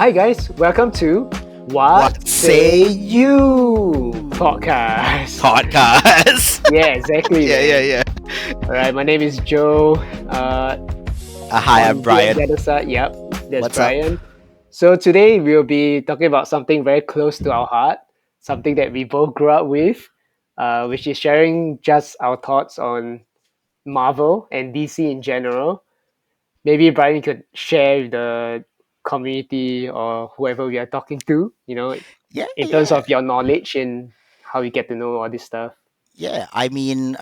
Hi guys, welcome to What Say You podcast. podcast. Yeah, exactly, yeah, man. yeah. Alright, my name is Joe. Hi, I'm On the Brian. other side, yep, there's What's up? Brian. So today we'll be talking about something very close to our heart, something that we both grew up with, which is sharing just our thoughts on Marvel and DC in general. Maybe Brian could share with the community or whoever we are talking to, Yeah, in terms yeah, of your knowledge and how you get to know all this stuff. yeah. I mean,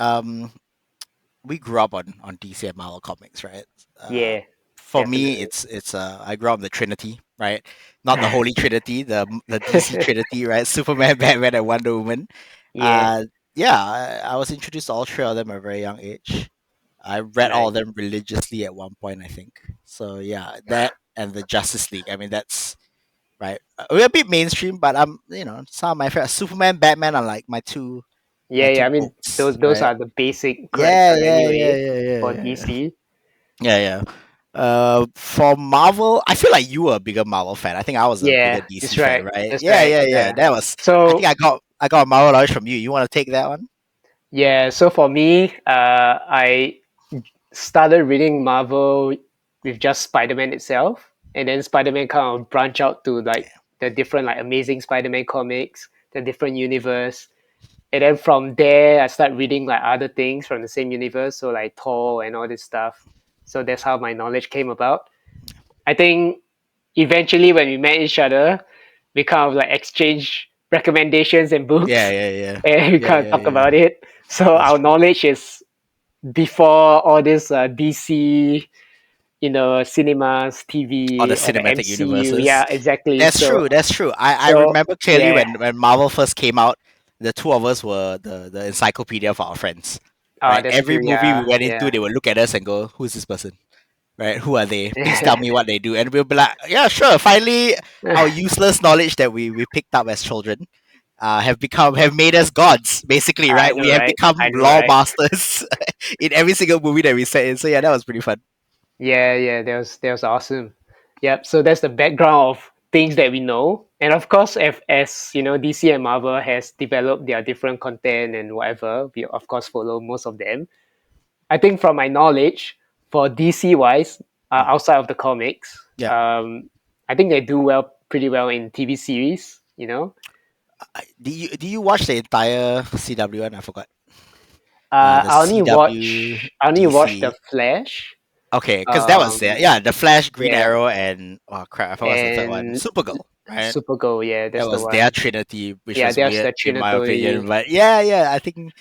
we grew up on DC and Marvel comics, right? Uh, Yeah, for me, definitely. it's I grew up in the Trinity, right? Not the Holy Trinity, the DC Trinity, right? Superman, Batman, and Wonder Woman. Yeah, Uh, yeah, I was introduced to all three of them at a very young age. I read all nice. of them religiously at one point, I think. So yeah, that and the Justice League. I mean, that's right. We're a bit mainstream, but some of my favorite Superman, Batman are like my Yeah, two I mean books, those right? are the basic Yeah, character yeah, yeah, anyway yeah, yeah, for yeah, yeah. DC. Yeah, yeah. For Marvel, I feel like you were a bigger Marvel fan. I think I was a bigger Yeah, DC that's fan, right. right? That's Yeah, right. yeah, yeah. Yeah. That was. I think So I got Marvel knowledge from you. You want to take that one? yeah, so for me, I started reading Marvel with just Spider-Man itself, and then Spider-Man kind of branch out to like the different like Amazing Spider-Man comics, the different universe, and then from there I start reading like other things from the same universe, so like Thor and all this stuff. So that's how my knowledge came about. I think eventually when we met each other, we kind of like exchange recommendations and Yeah, books, yeah, yeah, and we yeah, kind of yeah, talk yeah. about it. So That's our true. knowledge is before all this DC, cinemas, Or the TV, or the cinematic MCU. universes. Yeah, exactly. That's So, true. That's true. I so remember clearly yeah. when Marvel first came out, the two of us were the encyclopedia for our friends. Oh, Right? that's Every true. movie we Yeah, went into, yeah, they would look at us and go, "Who's this person? Right? Who are they? Please tell me what they do." And we'll be like, "Yeah, sure." Finally, our useless knowledge that we picked up as children have made us gods. Basically, I right? We know, have right? I become know, law right? masters in every single movie that we set in. So yeah, that was pretty fun. Yeah, yeah. That was awesome. Yep. So that's the background of things that we know, and of course, as DC and Marvel has developed their different content and whatever, we of course follow most of them. I think from my knowledge, for DC wise, Mm. outside of the comics, Yeah. I think they do pretty well in TV series. Do you watch the entire CW one? I forgot. The I only CW watch the DC. Flash, Okay, because that was um, yeah, the Flash, Green yeah, Arrow, and oh crap, I forgot what's the third one. and Supergirl, right? Supergirl. Yeah, That that's the was their one. trinity, which Yeah, was there's weird the in my opinion. Trinity. But yeah, yeah, I think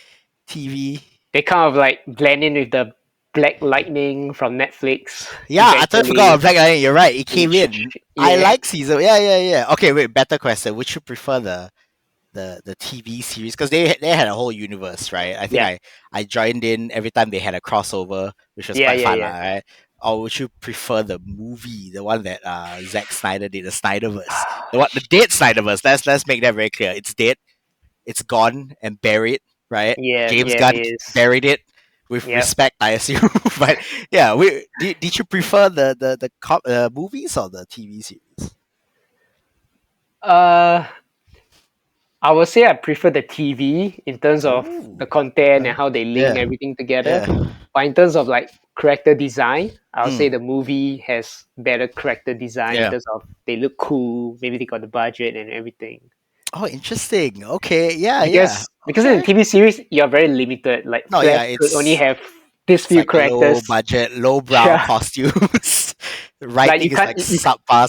TV. They kind of like blend in with the Black Lightning from Netflix Yeah, I totally forgot about eventually. Black Lightning. You're right, it came Which, in. I yeah, like season. Yeah, yeah, yeah. Okay, wait. Better question. Would you prefer the TV series because they had a whole universe, right? I think yeah, I joined in every time they had a crossover, which was yeah, quite yeah, fun, yeah. right? Or would you prefer the movie, the one that Zack Snyder did, the Snyderverse, the dead Snyderverse? Let's make that very clear. It's dead, it's gone and buried, right? Yeah, James yeah, Gunn it is. buried it with Yep. respect, I assume. But yeah, did you prefer the movies or the TV series? Uh, I would say I prefer the TV in terms of the Oh, content okay. and how they link Yeah, everything together. yeah. But in terms of like character design, I would say Mm, the movie has better character design in yeah. terms of they look cool, maybe they got the budget and everything. Oh, interesting. Okay. Yeah, yeah. Because in the Okay. TV series you're very limited. Like No, Flash yeah, could only have this it's few like low characters. budget, low brow Yeah. costumes. The Like writing is like subpar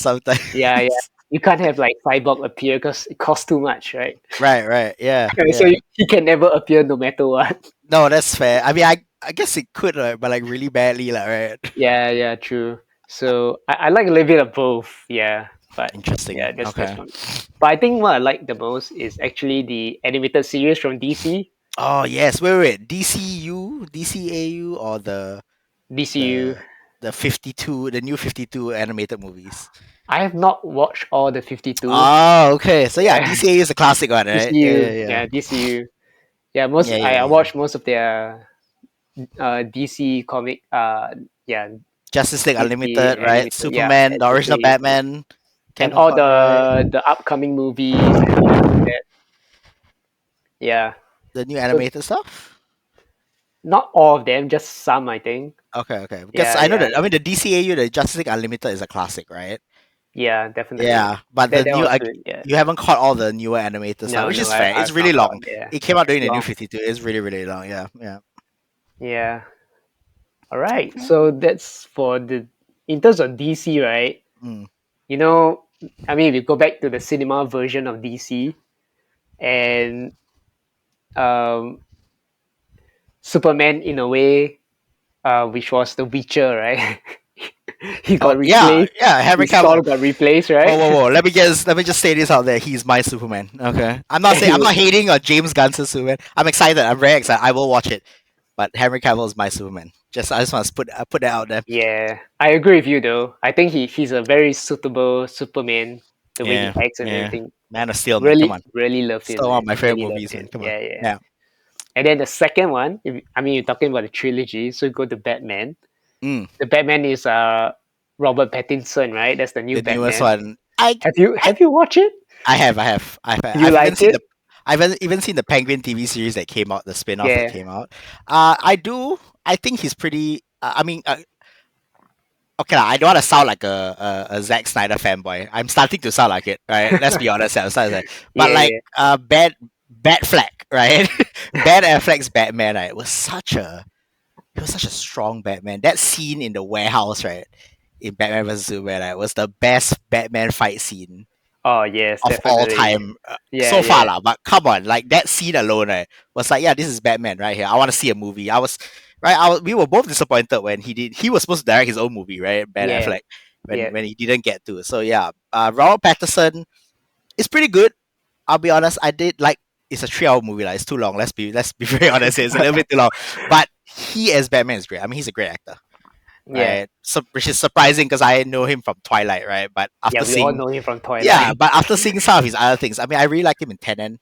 yeah, yeah. sometimes. You can't have like Cyborg appear because it costs too much, right? Right, right. Yeah, So yeah. he can never appear no matter what. No, that's fair. I mean, I guess it could, right? But like really badly, like, right? Yeah, yeah, true. So I like a little bit of both. Yeah, but yeah, Interesting. that's Okay. fun. But I think what I like the most is actually the animated series from DC, Oh yes. Wait. DCU, DCAU, or DCU. the the 52, the new 52 animated movies. I have not watched all the 52. Oh, okay. So yeah, Yeah, DCAU is a classic one, right? Yeah, DCU. yeah, yeah. Yeah, DCU. Yeah, most Yeah, yeah, I yeah. watched most of their DC comic. Yeah, Justice League DC Unlimited, right? animated. Yeah, Superman, the original exactly. Batman. and Kevin all Conroy, the upcoming movies and stuff like that. Yeah. the new So animated stuff. not all of them, just some, I think. Okay, okay. Because Yeah, I know yeah, that I mean the DCAU, the Justice League Unlimited is a classic, right? yeah, definitely. Yeah, but the That new was good. Yeah. you haven't caught all the newer animated stuff, No, which no, is fair. It's I've really not caught. long. Yeah, It came out it's during the New long. 52. It's really really long. Yeah, yeah. Yeah. All right. Okay. So that's for the in terms of DC, right? Mm. You know, I mean, if you go back to the cinema version of DC and um, Superman, in a way, which was the Witcher, right? He Oh got yeah, replaced. yeah. Henry His Saul Cavill. got replaced, Whoa, right? whoa, whoa. Let me just say this out there. He's my Superman. Okay. I'm not Anyway, hating on James Gunn's Superman. I'm excited. I'm very excited. I will watch it. But Henry Cavill is my Superman. I just want to put that out there. yeah, I agree with you though. I think he's a very suitable Superman. The way he Yeah, acts and yeah. everything, Man of Steel, man. Come really, on. really love him, Still one of man. my favorite Really love movies, man. him. Come on. Yeah, yeah. Yeah. And then the second one, I mean, you're talking about the trilogy, so you go to Batman. Mm, The Batman is Robert Pattinson, right? That's the new the newest Batman. one. I, Have you watched it? I You have even like seen the it? I've even seen the Penguin TV series that came out, the spin-off that Yeah, came out. I do. I think he's pretty. I mean, okay, lah, I don't want to sound like a Zack Snyder fanboy. I'm starting to sound like it, right? Let's be honest. I'm starting to but yeah, like yeah. Bad Fleck, right? Bad Affleck's Batman, right? Was such a strong Batman. That scene in the warehouse, right? In Batman vs Superman, right, was the best Batman fight scene Oh yes, of all definitely. time Yeah, so far, yeah, lah. But come on, like that scene alone, right, was like, yeah, this is Batman right here. I want to see a movie. I was right. We were both disappointed when he did. He was supposed to direct his own movie, right? Ben yeah, Affleck, yeah, when he didn't get to. So yeah, Robert Patterson is pretty good. I'll be honest. I did like. It's a 3 hour movie, like it's too long. Let's be very honest. It's a little bit too long. But he as Batman is great. I mean, he's a great actor, yeah, right? So, which is surprising because I know him from Twilight, right? But yeah. after We all seeing know him from yeah, Twilight. but after seeing some of his other things, I mean, I really like him in Tenon,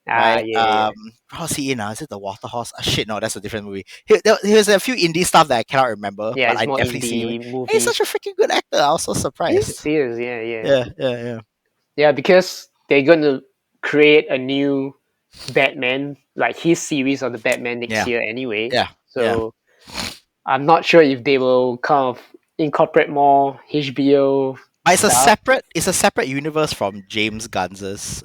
Ah, right? yeah, yeah, How's he in now? Is it the Water Horse? Oh, shit, no, that's a different movie. There's a few indie stuff that I cannot remember, yeah. but It's I more definitely see him. indie And he's such movies. a freaking good actor. I was so surprised. He is. Yeah, yeah, Yeah, yeah, yeah, yeah. Because they're going to create a new Batman, like his series of the Batman next yeah, year anyway. yeah, yeah. So I'm not sure if they will kind of incorporate more HBO But stuff. it's a separate universe from James Gunn's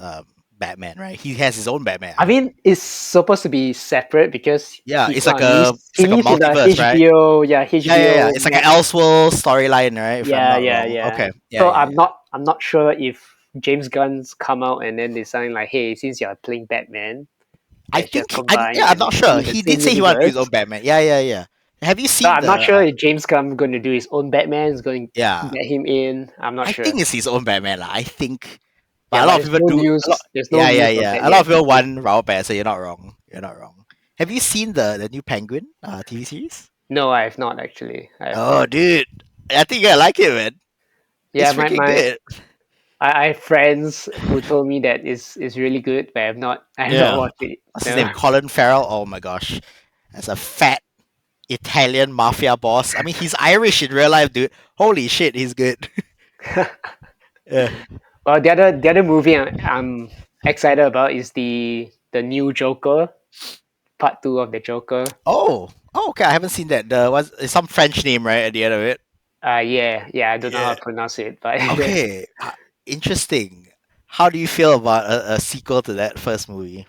Batman, right? He has his own I Batman. mean, it's supposed to be separate because Yeah, he kind of lives. it's He like a lives in the multiverse, right? HBO. Yeah, Yeah, yeah, yeah. HBO. It's like an Elseworld storyline, right? If I'm Yeah, not yeah, wrong. yeah. Okay. Yeah, So yeah, yeah. I'm not sure if James Gunn's come out and then deciding like, hey, since you're playing Batman, let's just combine Yeah, I'm and not sure. be the He same did say he wanted to do his universe. own Batman. Yeah, yeah, yeah. Have you So seen I'm not the? sure if James Gunn going to do his own Batman. Is going to Yeah, get him in. I'm not I sure. think it's his own Batman, lah. I think, but Yeah, a but lot of there's people no do. news. A lot. There's no Yeah, yeah, news of yeah. that A lot yet. of people want Robert Pattinson. So you're not wrong. You're not wrong. Have you seen the new Penguin TV series? No, I have not actually. I have Oh, not. dude, I think you're gonna like it, man. Yeah, It's freaking good. I have friends who told me that is really good, but I have not Yeah. watched it. What's his No. name? Colin Farrell. Oh my gosh, as a fat Italian mafia boss. I mean, he's Irish in real life, dude. Holy shit, he's good. Yeah. Well, the other movie I'm excited about is the new Joker, part two of the Joker. Oh, okay. I haven't seen that. The what's it's some French name, right, at the end of it. Yeah, yeah. I don't know how Yeah. to pronounce it, but Okay. Interesting. How do you feel about a sequel to that first movie?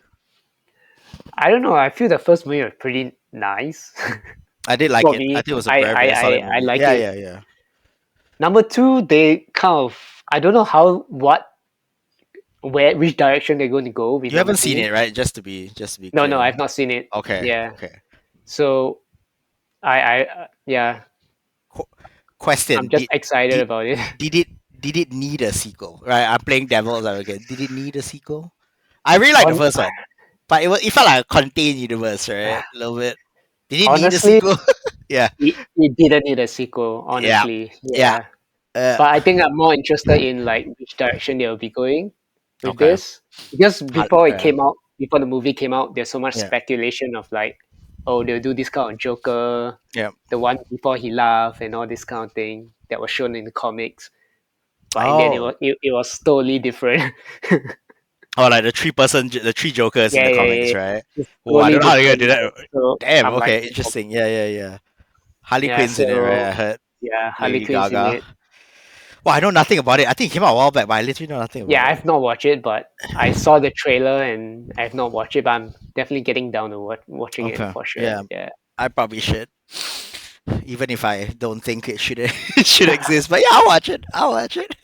I don't know. I feel the first movie was pretty nice I did like for it. I me. think it was a very, very solid I movie. like Yeah, it. yeah, yeah. Number two, they kind of I don't know how what where which direction they're going to go with You number haven't seen two. it, right? Just to be No, no, clear. I've not seen it. Okay, Yeah, okay. so yeah, Qu- I'm question: just excited did about it. did it did it need a sequel? Right, I'm playing devil's advocate. Did it need a sequel? I really like the On first one, but it felt like a contained universe, right? A little bit. Did it need a honestly, sequel? Yeah, it didn't need a sequel. yeah, Honestly, yeah. yeah. Uh, But I think I'm more interested in like which direction they'll be going with okay. this because Okay. before the movie came out, there's so much Yeah. speculation of like, oh, they'll do this kind of Joker, Yeah. the one before he laughed, and all this kind of thing that was shown in the comics. but in the end, Oh, it was totally different. oh, like the three Jokers in Yeah, the yeah, comics, yeah. right? It's Oh, I totally don't know how they're gonna different, do man. that. So Damn. I'm like, Okay, interesting. Yeah, yeah, yeah. Harley yeah. Quinn's in it, right? So I heard yeah, Harley Lady Quinn's in Gaga. it. Well, I know nothing about it. I think it came out a while back, but I literally know nothing about Yeah, it. I've not watched it, but I saw the trailer and I've not watched it. But I'm definitely getting down to watching it Okay. for sure. Yeah, Yeah. I probably should. Even if I don't think it should it should exist. But yeah, I'll watch it. I'll watch it.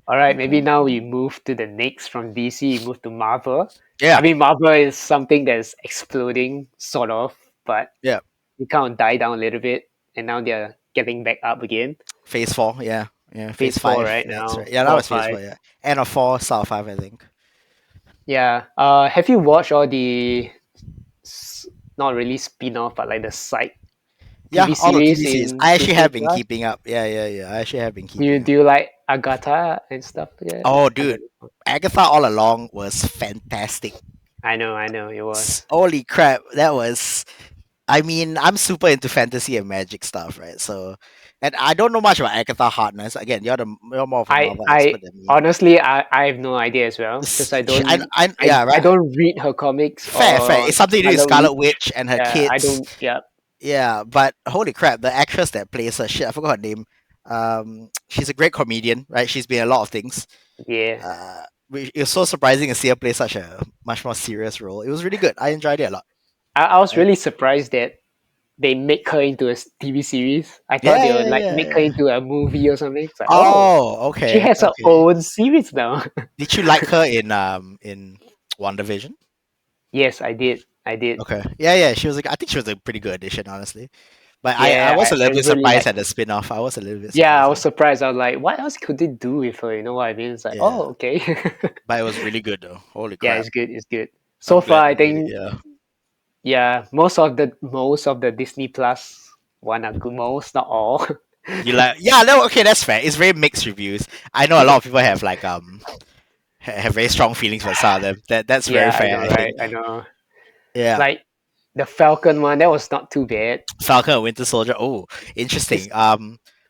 All right, maybe Okay. now we move to the next from DC. We move to Marvel. I Yeah. mean, Marvel is something that's exploding, sort of, but Yeah. it kind of died down a little bit, and now they're getting back up again. Phase four, yeah. Yeah. Phase Phase four five. right That's now, right. Yeah, that four or was phase five. four, yeah. End of four, start of five, I think. Yeah. Have you watched all the not really spin-off, but like the side Yeah, TV all the series TV series. in I actually Disney have been Plus? keeping up. Yeah, yeah, yeah. I actually have been Do you keeping do up. you like Agatha and stuff like that? Oh, I dude. don't know. Agatha all along was fantastic. I know it was. Holy crap, that was. I mean, I'm super into fantasy and magic stuff, right? So, and I don't know much about Agatha Harkness. Again, you're more of a Marvel I expert than me. honestly I have no idea as well because Yeah, I right. don't read her comics Fair, fair. or It's something to do with Scarlet Scarlet Witch. Witch and her Yeah, I kids. don't. Yeah, Yeah, but holy crap, the actress that plays her, shit, I forgot her name. She's a great comedian, right? She's been in a lot of things. yeah. It was so surprising to see her play such a much more serious role. It was really good. I enjoyed it a lot. I was Right? really surprised that they make her into a TV series. I thought Yeah, they would yeah, like yeah, make her yeah. into a movie or something. It's like, oh, Oh, she okay, has her okay. own series now. Did you like her in WandaVision? Yes, I did. I did. Okay. Yeah, yeah. She was like, I think she was a pretty good addition, honestly. But I Yeah, was a I little bit really surprised like. at the spin-off. I was a little bit Yeah, I surprised. was surprised. I was like, what else could they do with her? You know what I mean? It's like, Yeah. oh, okay. But it was really good though. Holy Yeah, crap. it's good. It's good. So I'm far, glad I they did it. think Yeah. yeah, most of the Disney Plus one are good. Most, not all. You like, yeah, no, okay, that's fair. It's very mixed reviews. I know a lot of people have like have very strong feelings for some of them. That's very Yeah, I fair, know, I right? think. I know. Yeah. Like the Falcon one, that was not too bad. Falcon and Winter Soldier. Oh, It's interesting.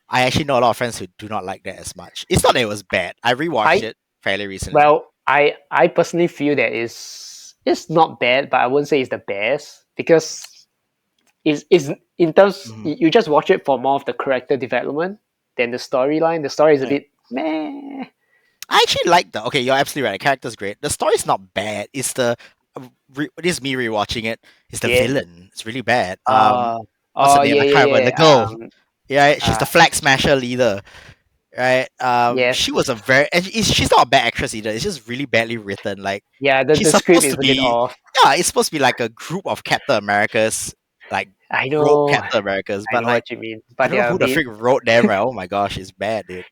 I actually know a lot of friends who do not like that as much. It's not that it was bad. I rewatched I it fairly recently. well, I personally feel that it's not bad, but I wouldn't say it's the best because is in terms Mhm. you just watch it for more of the character development than the storyline. The story is a Yeah. bit meh. I actually like the. Okay, you're absolutely right. The character's great. The story's not bad. It's the. This is me rewatching it. It's the Yeah. villain. It's really bad. Uh What's her oh name? yeah I can't remember. yeah The yeah. girl. Yeah, she's Uh the flag smasher leader. Right. yes. She was a very. And she's not a bad actress either. It's just really badly written. Like, Yeah, she's the script supposed is to a bit be. off. Yeah, it's supposed to be like a group of Captain Americas, like I rogue know. Captain Americas. I But know like, what you mean. I But don't know yeah, who the freak wrote them. Right? Oh my gosh, it's bad, dude.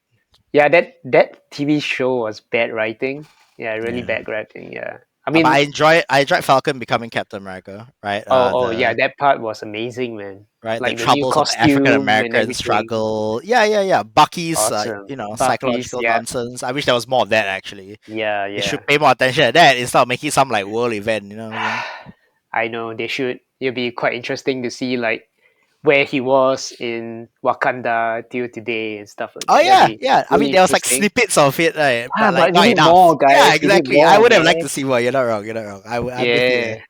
yeah, that TV show was bad writing. Yeah, really Yeah. bad writing. Yeah, I But mean, I enjoyed Falcon becoming Captain America, right? oh yeah, that part was amazing, man. The Like the new troubles of the African costume and American everything. struggle. Yeah, yeah, yeah. Bucky's Awesome. Bucky's, psychological yeah, nonsense. I wish there was more of that actually. yeah, They yeah. should pay more attention to that instead of making some like world event. You know what I'm saying? I know they should. It'll be quite interesting to see like where he was in Wakanda till today and stuff like Oh that. That'll yeah, be yeah. I mean, really there was like interesting. snippets of it, right? Ah, But like but we not need enough. more, Yeah, guys. We need exactly. I more, would have liked to man. see more. You're not wrong. You're not wrong. I'm with you there. Yeah,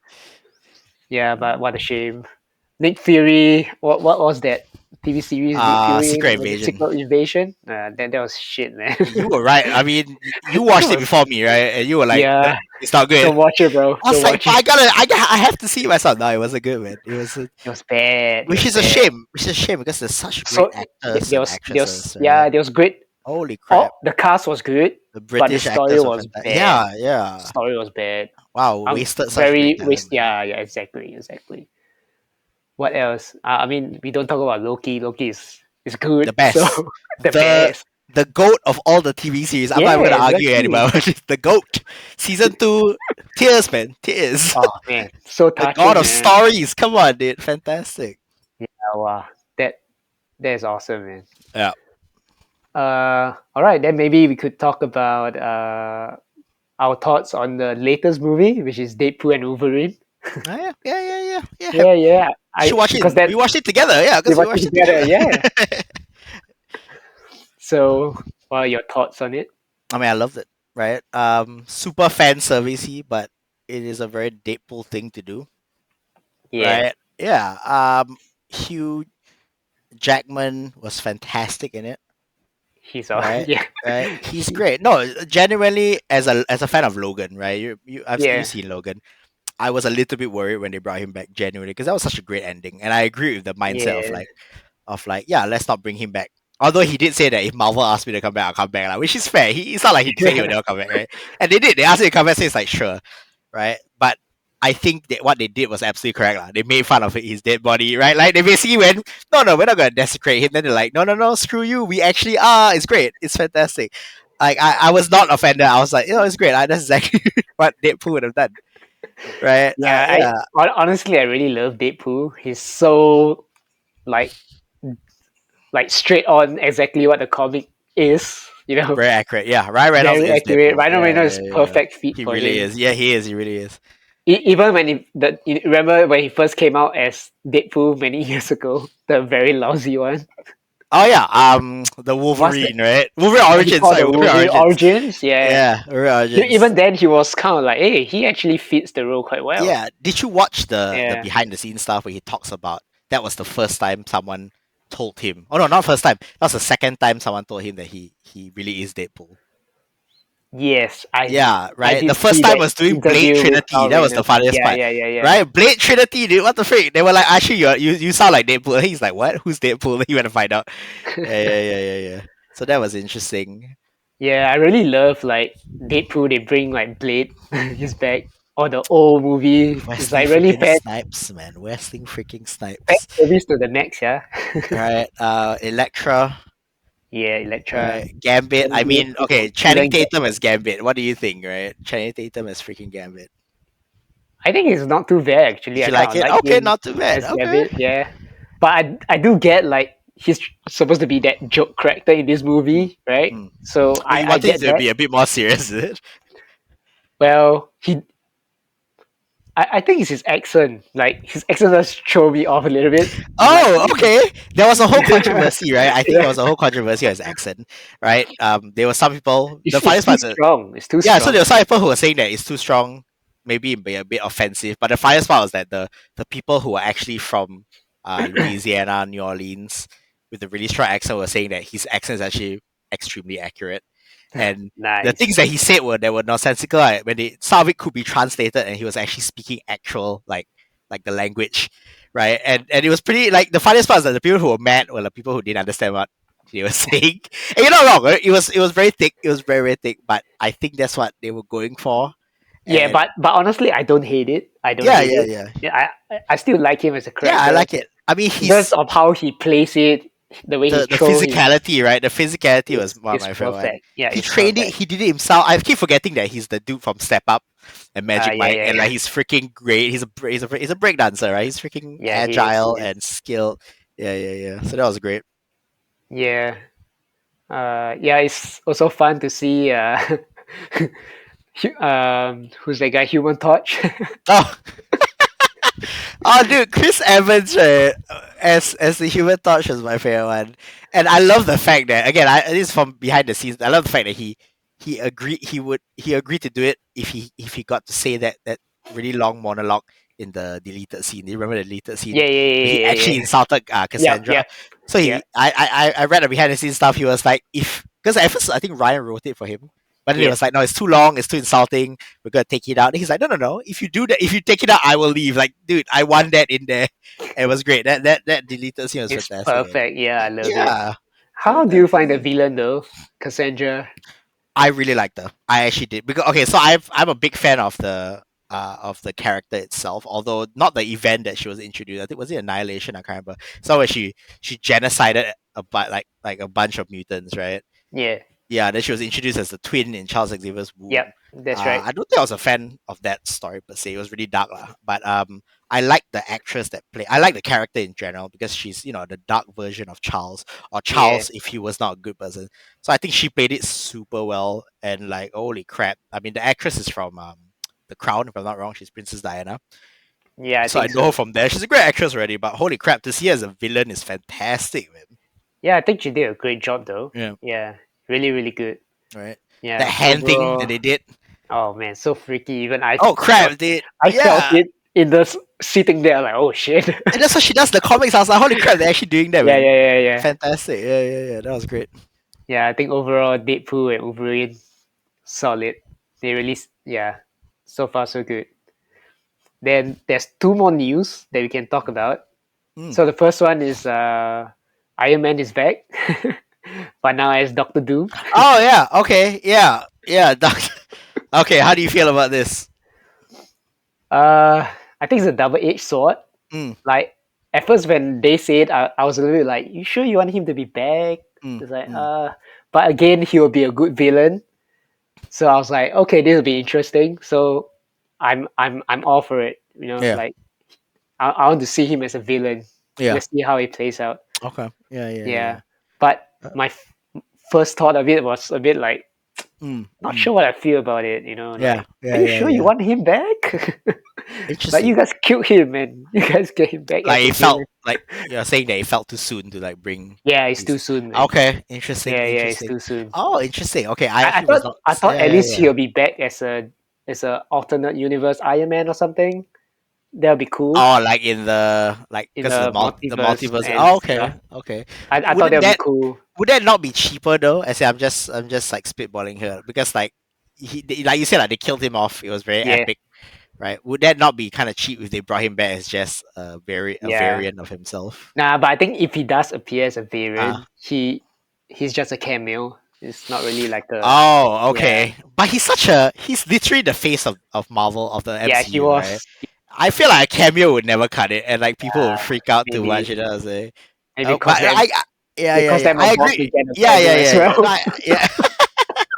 yeah. But what a shame. Nick Fury. What was that TV series? Nick Fury Secret was it Invasion. Secret Invasion? That was shit, man. You were right. I mean, you that watched it was before me, right? And you were like, yeah. it's not good." Don't watch it, bro. I was Don't like, watch but it. I have to see it myself. No, it wasn't good, man. It was, It was bad. It which was is a bad. shame. Which is a shame because there's such great So actors and there was actresses, right? yeah, there was great. Holy crap, Oh, the cast was good, the but the British story actors were was fantastic. bad. Yeah, yeah. Story was bad. Wow, wasted such great Very talent, waste. man. Yeah, yeah, exactly, exactly. What else? I mean, we don't talk about Loki. Loki is The good. So best, the the best. the goat of all the TV series. I'm not Yeah, even gonna argue exactly. anymore. The goat, season 2, tears, man, tears. Oh man, so The god touching, of man. stories. Come on, dude, fantastic. Yeah, wow. That is awesome, man. Yeah. All right, then maybe we could talk about our thoughts on the latest movie, which is Deadpool and Wolverine. Oh, yeah, yeah, yeah, yeah, yeah. Yeah, yeah. You should I watch it. because that We watched it together. Yeah, we because we watched it watched it together. together. Yeah. So What are your thoughts on it? I mean, I loved it, right? Super fan servicey, but it is a very Deadpool thing to do, Yeah, right? Yeah. Hugh Jackman was fantastic in it, he's all right? yeah, Right. He's great. No, genuinely, as a fan of Logan, right? You've yeah, seen Logan. I was a little bit worried when they brought him back genuinely because that was such a great ending, and I agree with the mindset yeah, of like, yeah, let's not bring him back. Although he did say that if Marvel asked me to come back, I'll come back, like, which is fair. It's not like he said he would never come back, right? And they did. They asked him to come back, so it's like, sure, right? But I think that what they did was absolutely correct. Lah. They made fun of his dead body, right? Like they basically went, no, we're not gonna desecrate him. Then they're like, no, screw you. We actually are. It's great. It's fantastic. Like I was not offended. I was like, it's great. That's exactly what Deadpool would have done, right? yeah. Yeah, Honestly, I really love Deadpool. He's so like straight on exactly what the comic is. You know, very accurate. Yeah, Ryan Reynolds very is accurate. Deadpool. Ryan Yeah, Reynolds is yeah, yeah. perfect fit He for really him. is. Yeah, he is. He really is. Even when you remember when he first came out as Deadpool many years ago, the very lousy one. Oh yeah, the What's that? Wolverine, right? Wolverine He Origins. called Sorry, the Wolverine Wolverine Origins. Origins. Yeah, Yeah, Wolverine Origins. even then he was kind of like, hey, he actually fits the role quite well. Yeah, did you watch the Yeah. behind the scenes stuff where he talks about that was the first time someone told him? Oh no, not first time. That was the second time someone told him that he really is Deadpool. Yes, Yeah, I right. The did first see time that was doing Blade interview with Trinity. Carl That was the Reynolds. funniest Yeah, part, yeah, yeah, yeah. right? Blade Trinity, dude. What the freak? They were like, actually, you sound like Deadpool. He's like, what? Who's Deadpool? You want to find out? Yeah. So that was interesting. Yeah, I really love like Deadpool. They bring like Blade, his back, or the old movie. It's Wesley like really freaking Snipes, man. Wesley freaking fan Snipes. service to the max. Yeah. Right. Electra. Yeah, Electra. Right. Gambit. I Gambit, mean, okay, Channing Villain Tatum Gambit. as Gambit. What do you think, right? Channing Tatum as freaking Gambit. I think he's not too bad actually. Did I you kind like of it? like Okay, him not too bad. as Okay. Gambit. Yeah, but I do get like he's supposed to be that joke character in this Mm, movie, right? mm. So But you I wanted it get to that. be a bit more serious, is it? Well, I think it's his accent. Like his accent does throw me off a little bit. It's like Oh, okay. There was a whole controversy, right? I think there yeah, was a whole controversy on his accent, right? There were some people. The it's funniest too part, strong. It's too yeah, so there strong. were some people who were saying that it's too strong, maybe be a bit offensive. But the funniest part was that the people who were actually from Louisiana, New Orleans, with a really strong accent were saying that his accent is actually extremely accurate. And the things Nice. that he said were nonsensical. Like, when some of it could be translated, and he was actually speaking actual like the language, right? And it was pretty like the funniest part is that the people who were mad were the people who didn't understand what they were saying. And you're not wrong. Right? It was very thick. It was very thick. But I think that's what they were going for. Yeah, And but honestly, I don't hate it. I don't yeah, hate yeah, it. yeah, Yeah, I still like him as a yeah. I character like it. I mean, because he's of how he plays it, the way he the throws his physicality, right? The physicality was one of is my favorite one. perfect. Yeah, He it's trained it. perfect. He did it himself. I keep forgetting that he's the dude from Step Up and Magic Yeah, Mike, yeah, and like yeah. he's freaking great. He's a break dancer, right? He's freaking Yeah, he is. He agile is. and skilled. Yeah. So that was great. Yeah. Yeah, it's also fun to see who's that guy? Human Torch. Oh, oh, dude, Chris Evans, right, as the Human Torch was my favorite one, and I love the fact that again, this is from behind the scenes. I love the fact that he agreed to do it if he got to say that really long monologue in the deleted scene. Do you remember the deleted scene? Yeah, yeah, yeah, He yeah, actually yeah. insulted Yep, Cassandra. yep, So yep, I read the behind the scenes stuff. He was like, if because at first I think Ryan wrote it for him, but then he yeah. was like, no, it's too long, it's too insulting, we're gonna take it out. And he's like, no. If you do that, if you take it out, I will leave. Like, dude, I want that in there. And it was great. That deleted scene was It's fantastic. And perfect. Yeah, I love it. yeah, How do you find the fantastic. villain though, Cassandra? I really liked her. I actually did because okay, so I'm a big fan of the character itself, although not the event that she was introduced. I think was it Annihilation? I can't remember. So where she genocided like a bunch of mutants, right? Yeah, Yeah, then she was introduced as the twin in Charles Xavier's yep, womb. that's right. I don't think I was a fan of that story per se. It was really dark, lah. But I like the actress that played. I like the character in general because she's the dark version of Charles, or Yeah, Charles if he was not a good person. So I think she played it super well. And like, holy crap! I mean, the actress is from The Crown, if I'm not wrong. She's Princess Diana. yeah, I So I think know her so. from there. She's a great actress already. But holy crap, to see her as a villain is fantastic, man. Yeah, I think she did a great job though. Yeah. Yeah. Really, really good. right? That Yeah. hand thing that Overall, they did. oh man, so freaky. Even Oh felt crap, dude! I felt Yeah, it in the sitting there like, oh shit. and that's what she does. The comics. I was like, holy crap, they're actually doing that, Yeah, man. yeah, yeah, yeah. Fantastic. Yeah, yeah, yeah. That was great. Yeah, I think overall Deadpool and Wolverine solid. They released, yeah, so far so good. Then there's two more news that we can talk about. Mm. So the first one is Iron Man is back, but now as Doctor Doom. Oh yeah. Okay. Yeah. Yeah. Okay. How do you feel about this? Uh, I think it's a double-edged sword. Mm, Like at first when they said, I was a little bit like, "You sure you want him to be back?" mm, It's like, mm. but again, he will be a good villain. So I was like, okay, this will be interesting. So I'm all for it. You know, Yeah. like I want to see him as a villain. Yeah. Let's see how it plays out. Okay. Yeah. Yeah. Yeah, Yeah. but Uh, my first thought of it was a bit like not mm. sure what I feel about it. You know, Yeah. like, are Yeah. you Yeah. sure you Yeah. want him back? Like you Interesting. guys killed him, man. You guys get him back Like as a it felt villain. like you're saying that it felt too soon to like bring Yeah, it's too these. soon, man. Okay. Interesting. Yeah, yeah, it's Interesting. too soon. Oh, interesting. Okay. I I actually was thought not. I thought Yeah. at Yeah. least Yeah. he'll be back as a alternate universe Iron Man or something. That'll be cool Oh, like in the like in because of the the multiverse multiverse. and Oh, okay. stuff. Okay. I thought Wouldn't that'll be that cool. would that not be cheaper though? I say I'm just like spitballing here because like like you said like they killed him off. It was very Yeah, epic, right? Would that not be kind of cheap if they brought him back as just a yeah. variant of himself? Nah, but I think if he does appear as a Ah. variant, he's just a cameo. It's not really like a Oh, yeah, okay. But he's literally the face of Marvel of the yeah. He MCU, right? was I feel like a cameo would never cut it, and like people would freak out too much. maybe You know, what I'm saying? maybe Oh, but yeah, yeah, because yeah. I'm I about to agree. get a Yeah, cameo yeah, as yeah, yeah. No, well. yeah,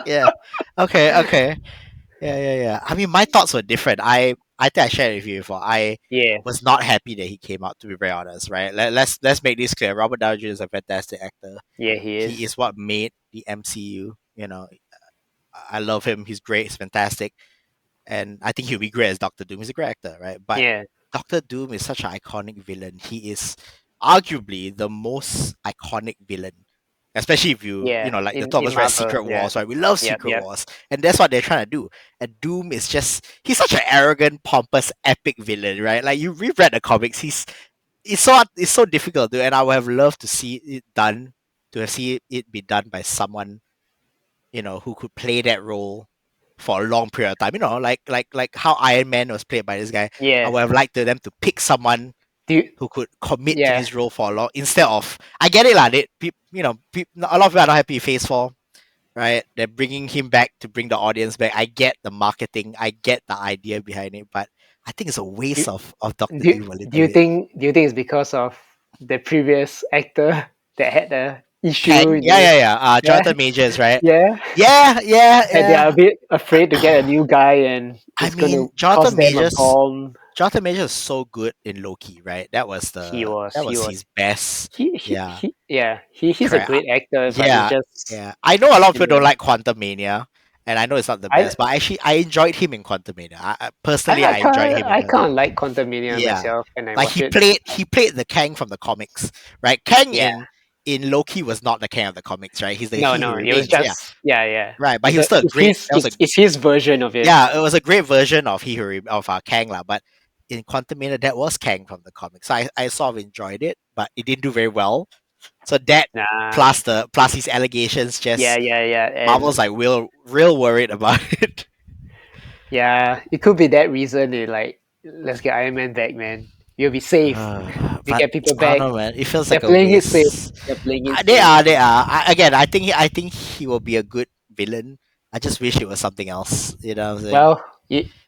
yeah. Okay, okay. Yeah, yeah, yeah. I mean, my thoughts were different. I think I shared it with you before. I Yeah, was not happy that he came out. To be very honest, right? Let's make this clear. Robert Downey Jr. is a fantastic actor. yeah, he He is. is what made the MCU. You know, I love him. He's great. He's fantastic, and I think he'll be great as Doctor Doom. He's a great actor, right? But Yeah, Doctor Doom is such an iconic villain. He is arguably the most iconic villain, especially if you yeah. know, like the two of In us read Marvel, Secret yeah, Wars, right? We love yep, Secret yep. Wars, and that's what they're trying to do. And Doom is just he's such an arrogant, pompous, epic villain, right? Like we've read the comics, it's so difficult, dude, and I would have loved to see it done, to have seen it be done by someone who could play that role for a long period of time. Like how Iron Man was played by this guy. I Yeah. would have liked them to pick someone Do you, who could commit to yeah. this role for a long instead of I get it lah. A lot of people are not happy with Phase 4, right? They're bringing him back to bring the audience back. I get the marketing, I get the idea behind it, but I think it's a Do, waste of Doctor do, Doom a do little you bit. think it's because of the previous actor that had the issue Kang, in yeah, the yeah, yeah. yeah Jonathan Majors, right? yeah Yeah, yeah, and they are a yeah. bit afraid to get a new guy and I it's going mean, to cost them a bomb. Jonathan Majors is so good in Loki, right? That He was was his best. Yeah, yeah he's a correct. great actor but it's Yeah, just yeah. I know a lot of you people don't know like Quantum Mania, and I know it's not the I best, but actually I enjoyed him in Quantum Mania. Personally, I enjoyed him in I Quantum. can't like Quantumania Yeah, myself and I like watch it. he played the Kang from the comics, right? Kang Yeah, in Loki was not the Kang of the comics, right? He's the no he who no it was remains. Yeah, just yeah right. But he was still a it's great. That was a it's his version of it. Yeah, it was a great version of Kang lah. But in Quantum Mania, that was Kang from the comics. So I sort of enjoyed it, but it didn't do very well. So that Nah, plus his allegations, yeah, just yeah, yeah, Marvel's and like real worried about it. yeah, it could be that reason. They like, let's get Iron Man back, man. You'll be safe. We But get people I don't back. know, man. It feels They're like a playing it safe. waste. They're playing it They safe. are, they are. Again, I think he will be a good villain. I just wish it was something else. You know what I'm saying? Well,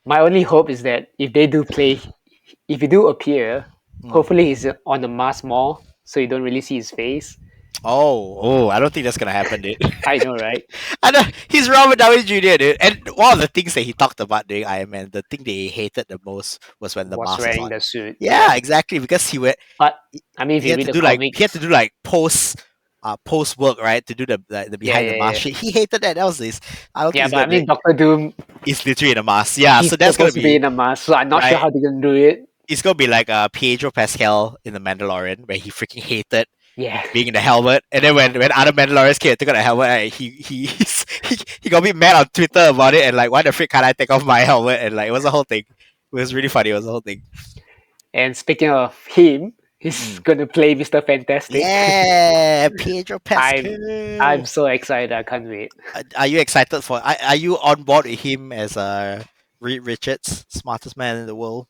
my only hope is that if he do appear, Mm. hopefully he's on the mask more, so you don't really see his face. Oh, I don't think that's gonna happen, dude. I know, right? I know he's Robert Downey Jr., dude. And one of the things that he talked about during Iron Man, the thing that he hated the most was when the Was mask was wearing on. the suit. Yeah, Yeah, exactly. Because but I mean, if you read the he had to comics, do like post work, right, to do the yeah, behind the yeah, mask yeah, shit. He hated that. That was this. I don't think yeah. he's But I gonna. mean, Doctor Doom, He's literally in a mask. Yeah, he's so that's gonna supposed to be be in a mask, so I'm not sure right. how they're gonna do it. It's gonna be like Pietro Pascal in the Mandalorian, where he freaking hated. Yeah. being in the helmet. And then when other Mandalorians came and took out the helmet, he got me mad on Twitter about it and like, why the frick can't I take off my helmet? And like, it was a whole thing. It was really funny. It was a whole thing. And speaking of him, he's Mm. gonna play Mr. Fantastic. Yeah, Pedro I'm Pascal. I'm so excited. I can't wait. Are you excited for? Are you on board with him as Reed Richards, smartest man in the world?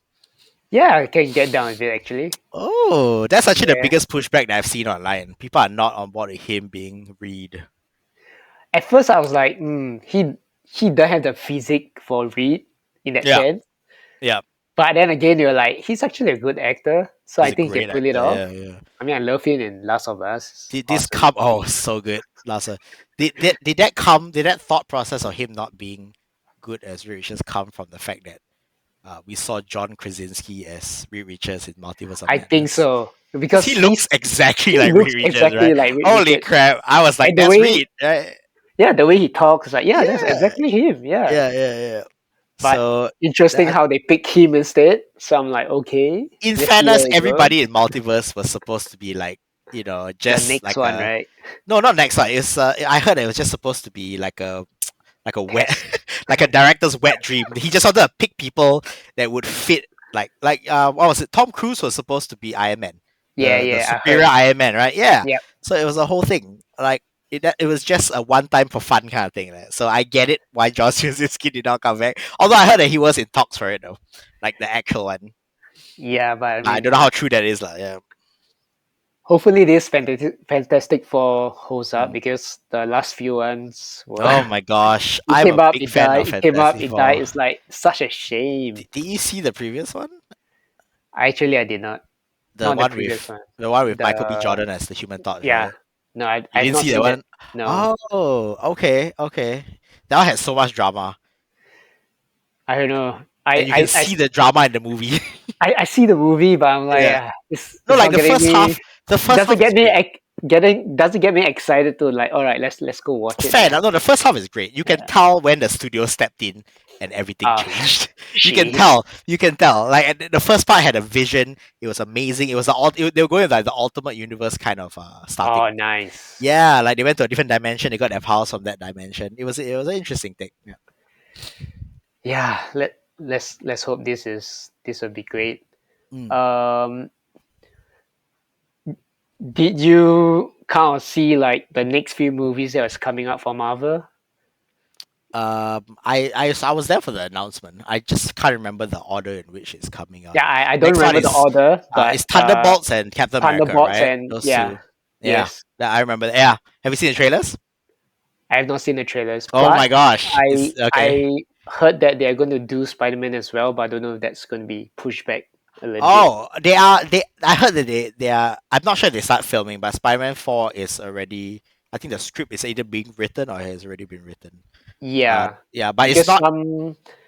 Yeah, I can get down with it actually. Oh, that's actually the Yeah. biggest pushback that I've seen online. People are not on board with him being Reed. At first, I was like, he doesn't have the physique for Reed in that Yeah, sense. yeah. But then again, you're like, he's actually a good actor, so He's I a think he can great pull it actor. off. Yeah, yeah. I mean, I love him in Last of Us. It's This awesome. come oh so good, Lassa. Did that thought process of him not being good as Reed Richards come from the fact that we saw John Krasinski as Reed Richards in Multiverse of I think Madness? so Because because he looks exactly he like looks Reed Richards, exactly right? like Reed Holy Richards, crap! I was like, and the that's way, Reed, right? yeah, the way he talks, like, yeah, that's Yeah, exactly him. Yeah, yeah. but So interesting that, how they pick him instead. So I'm like, okay, in let's see fairness, where it goes. everybody in Multiverse was supposed to be like, The just next like one, a right? no, not next one. It's I heard it was just supposed to be like a wet Test. like a director's wet dream. He just wanted to pick people that would fit what was it? Tom Cruise was supposed to be Iron Man, Yeah, the yeah, I superior heard. Iron Man, right? Yeah. Yep. So it was a whole thing. Like it was just a one time for fun kind of thing. Right? So I get it why John Krasinski did not come back. Although I heard that he was in talks for it though, like the actual one. Yeah, but I I mean, don't know how true that is, lah. Yeah. hopefully this Fantastic Four holds up Mm. because the last few ones were Oh my gosh, it I'm came a up, big it fan died, of it came up, Fantastic it died. Four. It's like such a shame. Did you see the previous one? Actually, I did not. The Not the one previous with one. the one with Michael B. The Jordan as the Human Torch, Yeah. right? No, You I've didn't not see that seen it. one? No. Oh, okay, okay. That one had so much drama, I don't know. and you can see the drama in the movie. I see the movie, but I'm like, Yeah. No, it's like not getting me. the first Doesn't half get is me great. doesn't get me excited to like. All right, let's go watch it Fair now. enough. No, the first half is great. You can Yeah. tell when the studio stepped in and everything Oh, changed. You can jeez. tell. You can tell. Like the first part had a vision. It was amazing. It was they were going with like the ultimate universe kind of Oh, starting. nice. Yeah, like they went to a different dimension. They got their powers from that dimension. It was an interesting thing. Yeah. Yeah. Let's hope this will be great. Mm. Um, did you kind of see like the next few movies that was coming up for Marvel? I was there for the announcement. I just can't remember the order in which it's coming out. Yeah, I don't Next one remember the order, but is Thunderbolts and Captain America, Thunderbolts right? and Those yeah, two. Yeah, yes. that I remember. Yeah, have you seen the trailers? I have not seen the trailers. Oh Plus, my gosh, it's okay. I heard that they're going to do Spider Man as well, but I don't know if that's going to be pushed back a little bit. Oh, they are. They. I heard that they are. I'm not sure if they start filming, but Spider-Man 4 is already. I think the script is either being written or has already been written. Yeah, Yeah, but it's because not.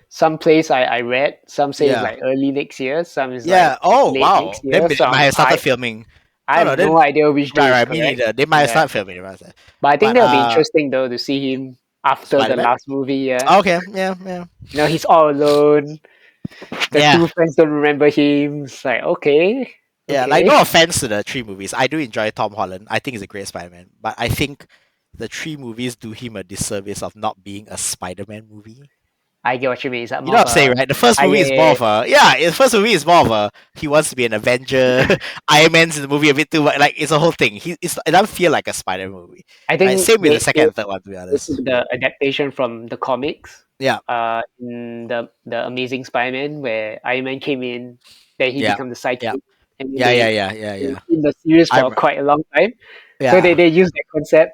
some place I read, some say it's Yeah, like early next year, some is yeah. like Oh late wow, next then year. they So might have started filming. I Oh have no, then no idea which day right, is right. Me correct. neither. They might have Yeah, started filming. They might have started. but I think But that'll be interesting though to see him after the Spider-Man. last movie. Yeah, Okay, yeah, yeah, you know he's all alone. The yeah. two friends don't remember him. It's like okay, Yeah, like no okay. offense to the three movies. I do enjoy Tom Holland. I think he's a great Spider-Man. But I think the three movies do him a disservice of not being a Spider-Man movie. I get what you mean. It's like You more know of what I'm saying, a right? The first movie yeah, is more yeah, of a the first movie is more of a he wants to be an Avenger. Iron Man's in the movie a bit too much. Like it's a whole thing. It doesn't feel like a Spider movie. I Right? think Same with the second and third one, to be they honest. took the adaptation from the comics. Yeah, In the Amazing Spider-Man, where Iron Man came in, then he yeah, became the yeah, sidekick, and then yeah, yeah, they yeah, yeah, yeah. in the series I for rem- quite a long time. So yeah, they used that concept,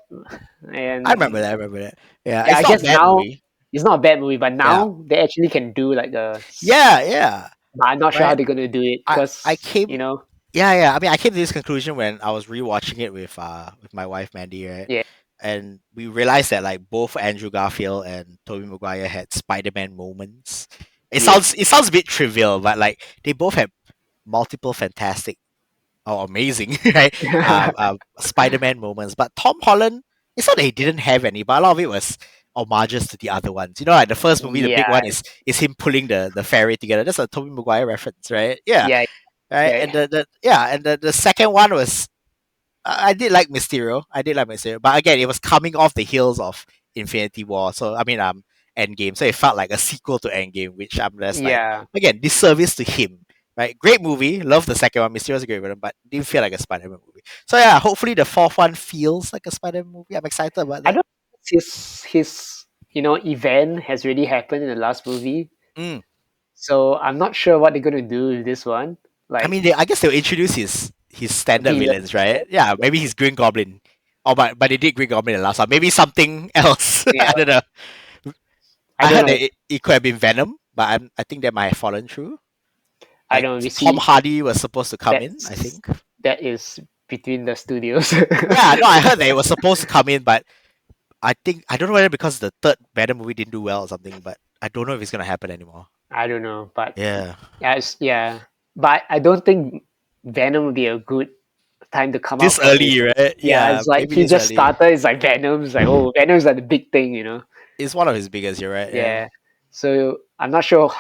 I and remember that. I remember that. Yeah, yeah, it's I not a guess bad now movie. it's not a bad movie, but Yeah, now they actually can do like yeah, yeah. but I'm not sure how Right. they're gonna do it I because came Yeah. I mean, I came to this conclusion when I was rewatching it with my wife Mandy, right? yeah, And we realized that like both Andrew Garfield and Tobey Maguire had Spider-Man moments. yes, It sounds a bit trivial, but like they both had multiple fantastic or amazing right Spider-Man moments. But Tom Holland, it's not that he didn't have any, but a lot of it was homages to the other ones. You know, like the first movie, the big yeah, one is him pulling the ferry together. That's a Tobey Maguire reference, right? Yeah, yeah, right. yeah, And the second one was I did like Mysterio. I did like Mysterio, but again, it was coming off the heels of Infinity War. So I mean, Endgame. So it felt like a sequel to Endgame, which I'm just like, Yeah, again, disservice to him. Right, great movie. Love the second one. Mysterio's a great villain, but didn't feel like a Spider-Man movie. So yeah, hopefully the fourth one feels like a Spider-Man movie. I'm excited about I that. don't his event has really happened in the last movie, Mm. so I'm not sure what they're gonna do with this one. I Like mean, I guess they'll introduce his standard villain, villains, right? Yeah, maybe he's Green Goblin. Oh, but they did Green Goblin in the last one. Maybe something else. yeah, I don't know. I I don't heard that know. it could have been Venom, but I think that might have fallen through. I Like don't. We Tom see Hardy was supposed to come in, I that's think. that is between the studios. Yeah, no, I heard that it was supposed to come in, but I don't know whether because the third Venom movie didn't do well or something, but I don't know if it's gonna happen anymore. I don't know, but Yeah. yeah, yeah. But I don't think Venom would be a good time to come out This from it. early, right? Yeah, Yeah, it's like maybe he this just early. started. It's like Venom. It's like, oh, Venom's like the big thing. It's one of his biggest, you're right, yeah. Yeah. So I'm not sure.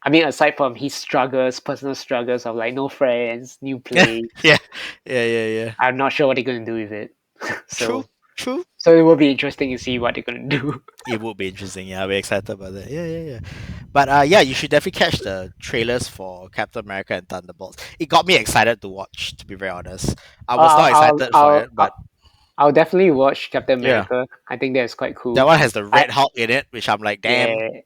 I mean, aside from his struggles, personal struggles of like no friends, new place, Yeah. Yeah. I'm not sure what they're gonna do with it. True, so, true. so it will be interesting to see what they're gonna do. It would be interesting. Yeah, I'll be excited about that. Yeah. But yeah, you should definitely catch the trailers for Captain America and Thunderbolts. It got me excited to watch. To be very honest, I was I'll, not I'll, excited for I'll, it, but I'll, I'll definitely watch Captain yeah, America. I think that's quite that cool. one has the I Red Hulk in it, which I'm like, damn. Yeah,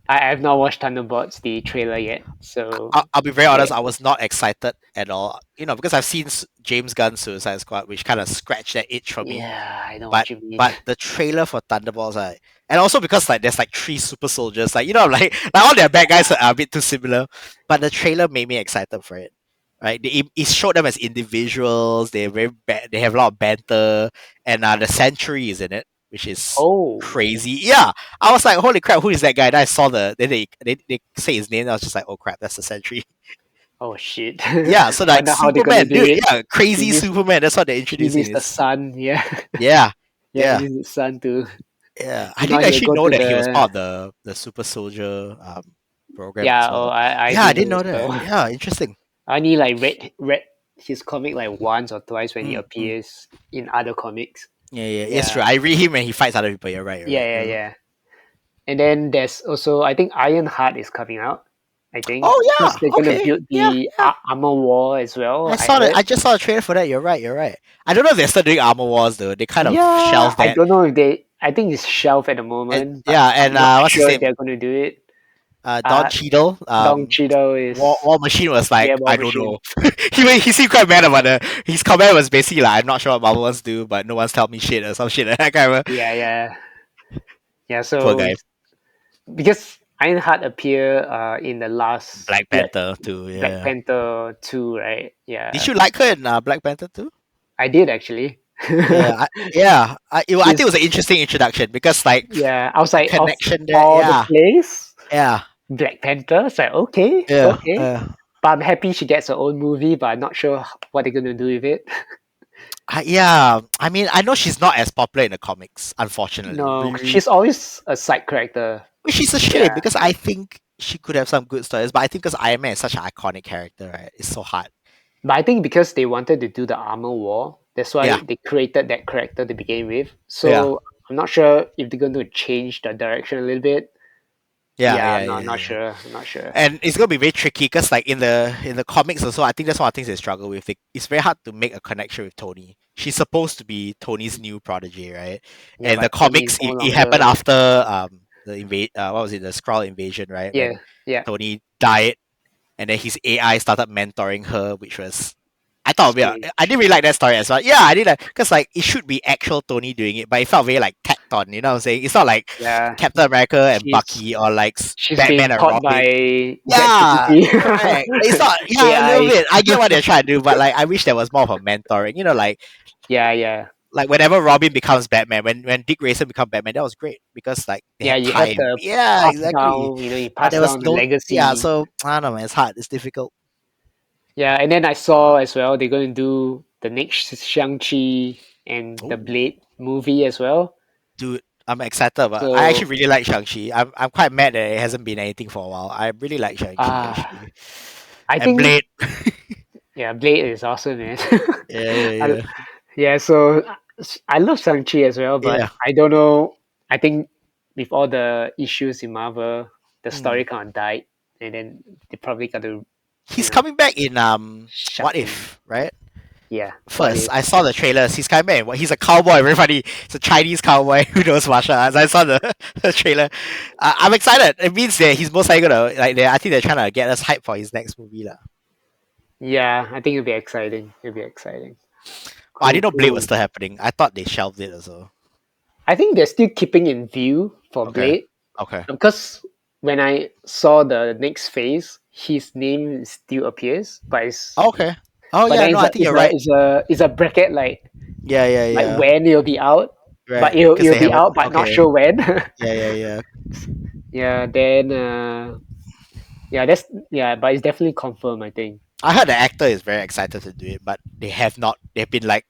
I have not watched Thunderbolts the trailer yet. So I'll be very yeah, honest. I was not excited at all. Because I've seen James Gunn's Suicide Squad, which kind of scratched that itch for me. yeah, I know But what you mean. but the trailer for Thunderbolts, and also because like there's like three super soldiers, like like all their bad guys are a bit too similar. But the trailer made me excited for it. Right, it showed them as individuals. They're very bad. They have a lot of banter, and the Century is in it, which is Oh, crazy. Yeah, I was like, holy crap, who is that guy? Then I saw then they say his name. And I was just like, oh crap, that's the Century. oh shit! Yeah, so like Wonder how they're gonna Superman, do dude. it. Yeah, He crazy used Superman. That's what they're he introducing. used the Is sun. Yeah, yeah, yeah, he yeah. used the sun to. Yeah, I Now didn't he'll actually go know to that he was the. part of the Super Soldier program as Yeah, oh, well. I Yeah, I didn't didn't know know as that. well. Yeah, interesting. I only like read his comic like once or twice when he Mm. appears in other comics. Yeah. It's Yeah, true. I read him when he fights other people. You're right. You're yeah, right. yeah, Yeah. yeah. And then there's also I think Ironheart is coming out. I think Oh because they're yeah. gonna Okay. build Yeah. the Yeah. armor wall as well. I I saw that. heard. I just saw a trailer for that. You're right. You're right. I don't know if they're still doing Armor Wars though. They kind of Yeah, shelved I that. don't know if they. I think it's shelved at the And moment, but yeah. I'm And not what's his sure if name? they're gonna do it. Don Uh, Cheadle. Dong Cheeto is War Machine was like, yeah, War I don't Machine. know. He seemed quite mad about it. His comment was basically like, I'm not sure what Marvel wants to do, but no one's telling me shit or some shit. That kind of Yeah, yeah, yeah. poor So guy. because Ironheart appear in the last Black Panther too. Black Yeah. Panther 2, right? Did Yeah, you like her in Black Panther too? I did actually. Yeah. I think it She's was an interesting introduction because like yeah. I was the like of connection there. all the Yeah. plays, Yeah. Black Panther. It's like okay, Yeah. okay. But I'm happy she gets her own movie, but I'm not sure what they're gonna do with it. Yeah. I mean, I know she's not as popular in the comics, unfortunately. No, she's always a side character. Which is a shame Yeah, because I think she could have some good stories, but I think because Iron Man is such an iconic character, right? It's so hard. but I think because they wanted to do the armor war, that's Yeah. why they created that character to begin with. Yeah. So I'm not sure if they're going to change the direction a little bit. Yeah, no, I'm not Yeah. sure. I'm not sure. And it's gonna be very tricky because like in the comics also, I think that's one of the things they struggle with. It's very hard to make a connection with Tony. She's supposed to be Tony's new prodigy, right? Yeah, And the but Tony is comics, no it happened longer. after the invade. What was it? The Skrull invasion, right? Yeah, When yeah, Tony died, and then his AI started mentoring her, which was I thought I strange. didn't really like that story as well. Yeah, I did like because like it should be actual Tony doing it, but it felt very like tacked on. You know what I'm saying? It's not like Yeah, Captain America and she's Bucky or like she's being Batman and taught by Robin. Yeah, ChatGPT. correct. It's not, yeah, a little AI. bit. I get what they're trying to do, but like I wish there was more of a mentoring. Yeah, yeah, Like whenever Robin becomes Batman, when Dick Grayson becomes Batman, that was great because like they yeah. had You have time. to Yeah, pass exactly. down. You But pass there was down the no, yeah. legacy. So I don't know, man. It's hard. It's difficult. Yeah, and then I saw as well they're going to do the next Shang-Chi and the Ooh, Blade movie as well. dude, I'm excited. But I So actually really like Shang-Chi. I'm quite mad that it hasn't been anything for a while. I really like Shang-Chi ah, actually. I And think Blade. Yeah, Blade is awesome, man. Yeah, yeah, I, yeah. yeah, so I love Shang-Chi as well, but Yeah. I don't know. I think with all the issues in Marvel, the story Mm. kind of died, and then they probably got to, He's coming back in shut What him. If, right? Yeah, what First, if? I saw the trailers. He's coming back. He's a cowboy. Very funny. He's a Chinese cowboy who knows martial arts. I saw the trailer. I'm excited. It means that he's most likely gonna like. I think they're trying to get us hyped for his next movie lah. Yeah, I think it'll be exciting. It'll be exciting. Oh, I Cool, didn't know Blade was cool. still happening. I thought they shelved it as well. I think they're still keeping in view for Okay. Blade Okay. because when I saw the next phase, his name still appears, Okay. Oh but yeah. then No, I think you're right. it's a bracket Yeah. Yeah. like Yeah. when it'll be out, but Right. Because it'll they be haven't. out, but not Okay. sure when. Yeah. Yeah. Yeah. Yeah, then yeah, but it's definitely confirmed. I think I heard the actor is very excited to do it, but they have not. They've been like,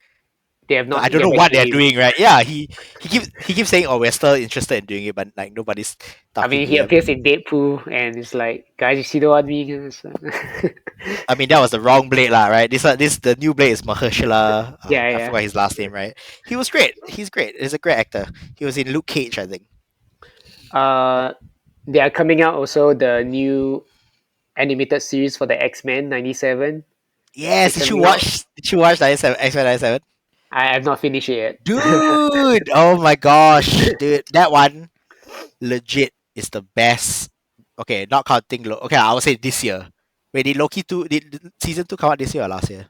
they have I not don't get know back what to they're him. doing. Right? Yeah. He keeps saying, "Oh, we're still interested in doing it," but like nobody's I talking mean, to he them. appears in Deadpool, and it's like, guys, you see the one me? I mean, that was the wrong Blade, lah. Right? This the new Blade is Mahershala. Yeah, I yeah. forgot his last name. Right? He was great. He's great. He's a great actor. He was in Luke Cage, I think. Uh, they are coming out also the new animated series for the X-Men '97. Yes. It's Did you coming out. watch? Did you watch 97 X Men 97? I have not finished it yet. Dude, oh my gosh, dude, that one legit is the best. Okay, not counting okay, I would say this year. Wait, did Loki two did season two come out this year or last year?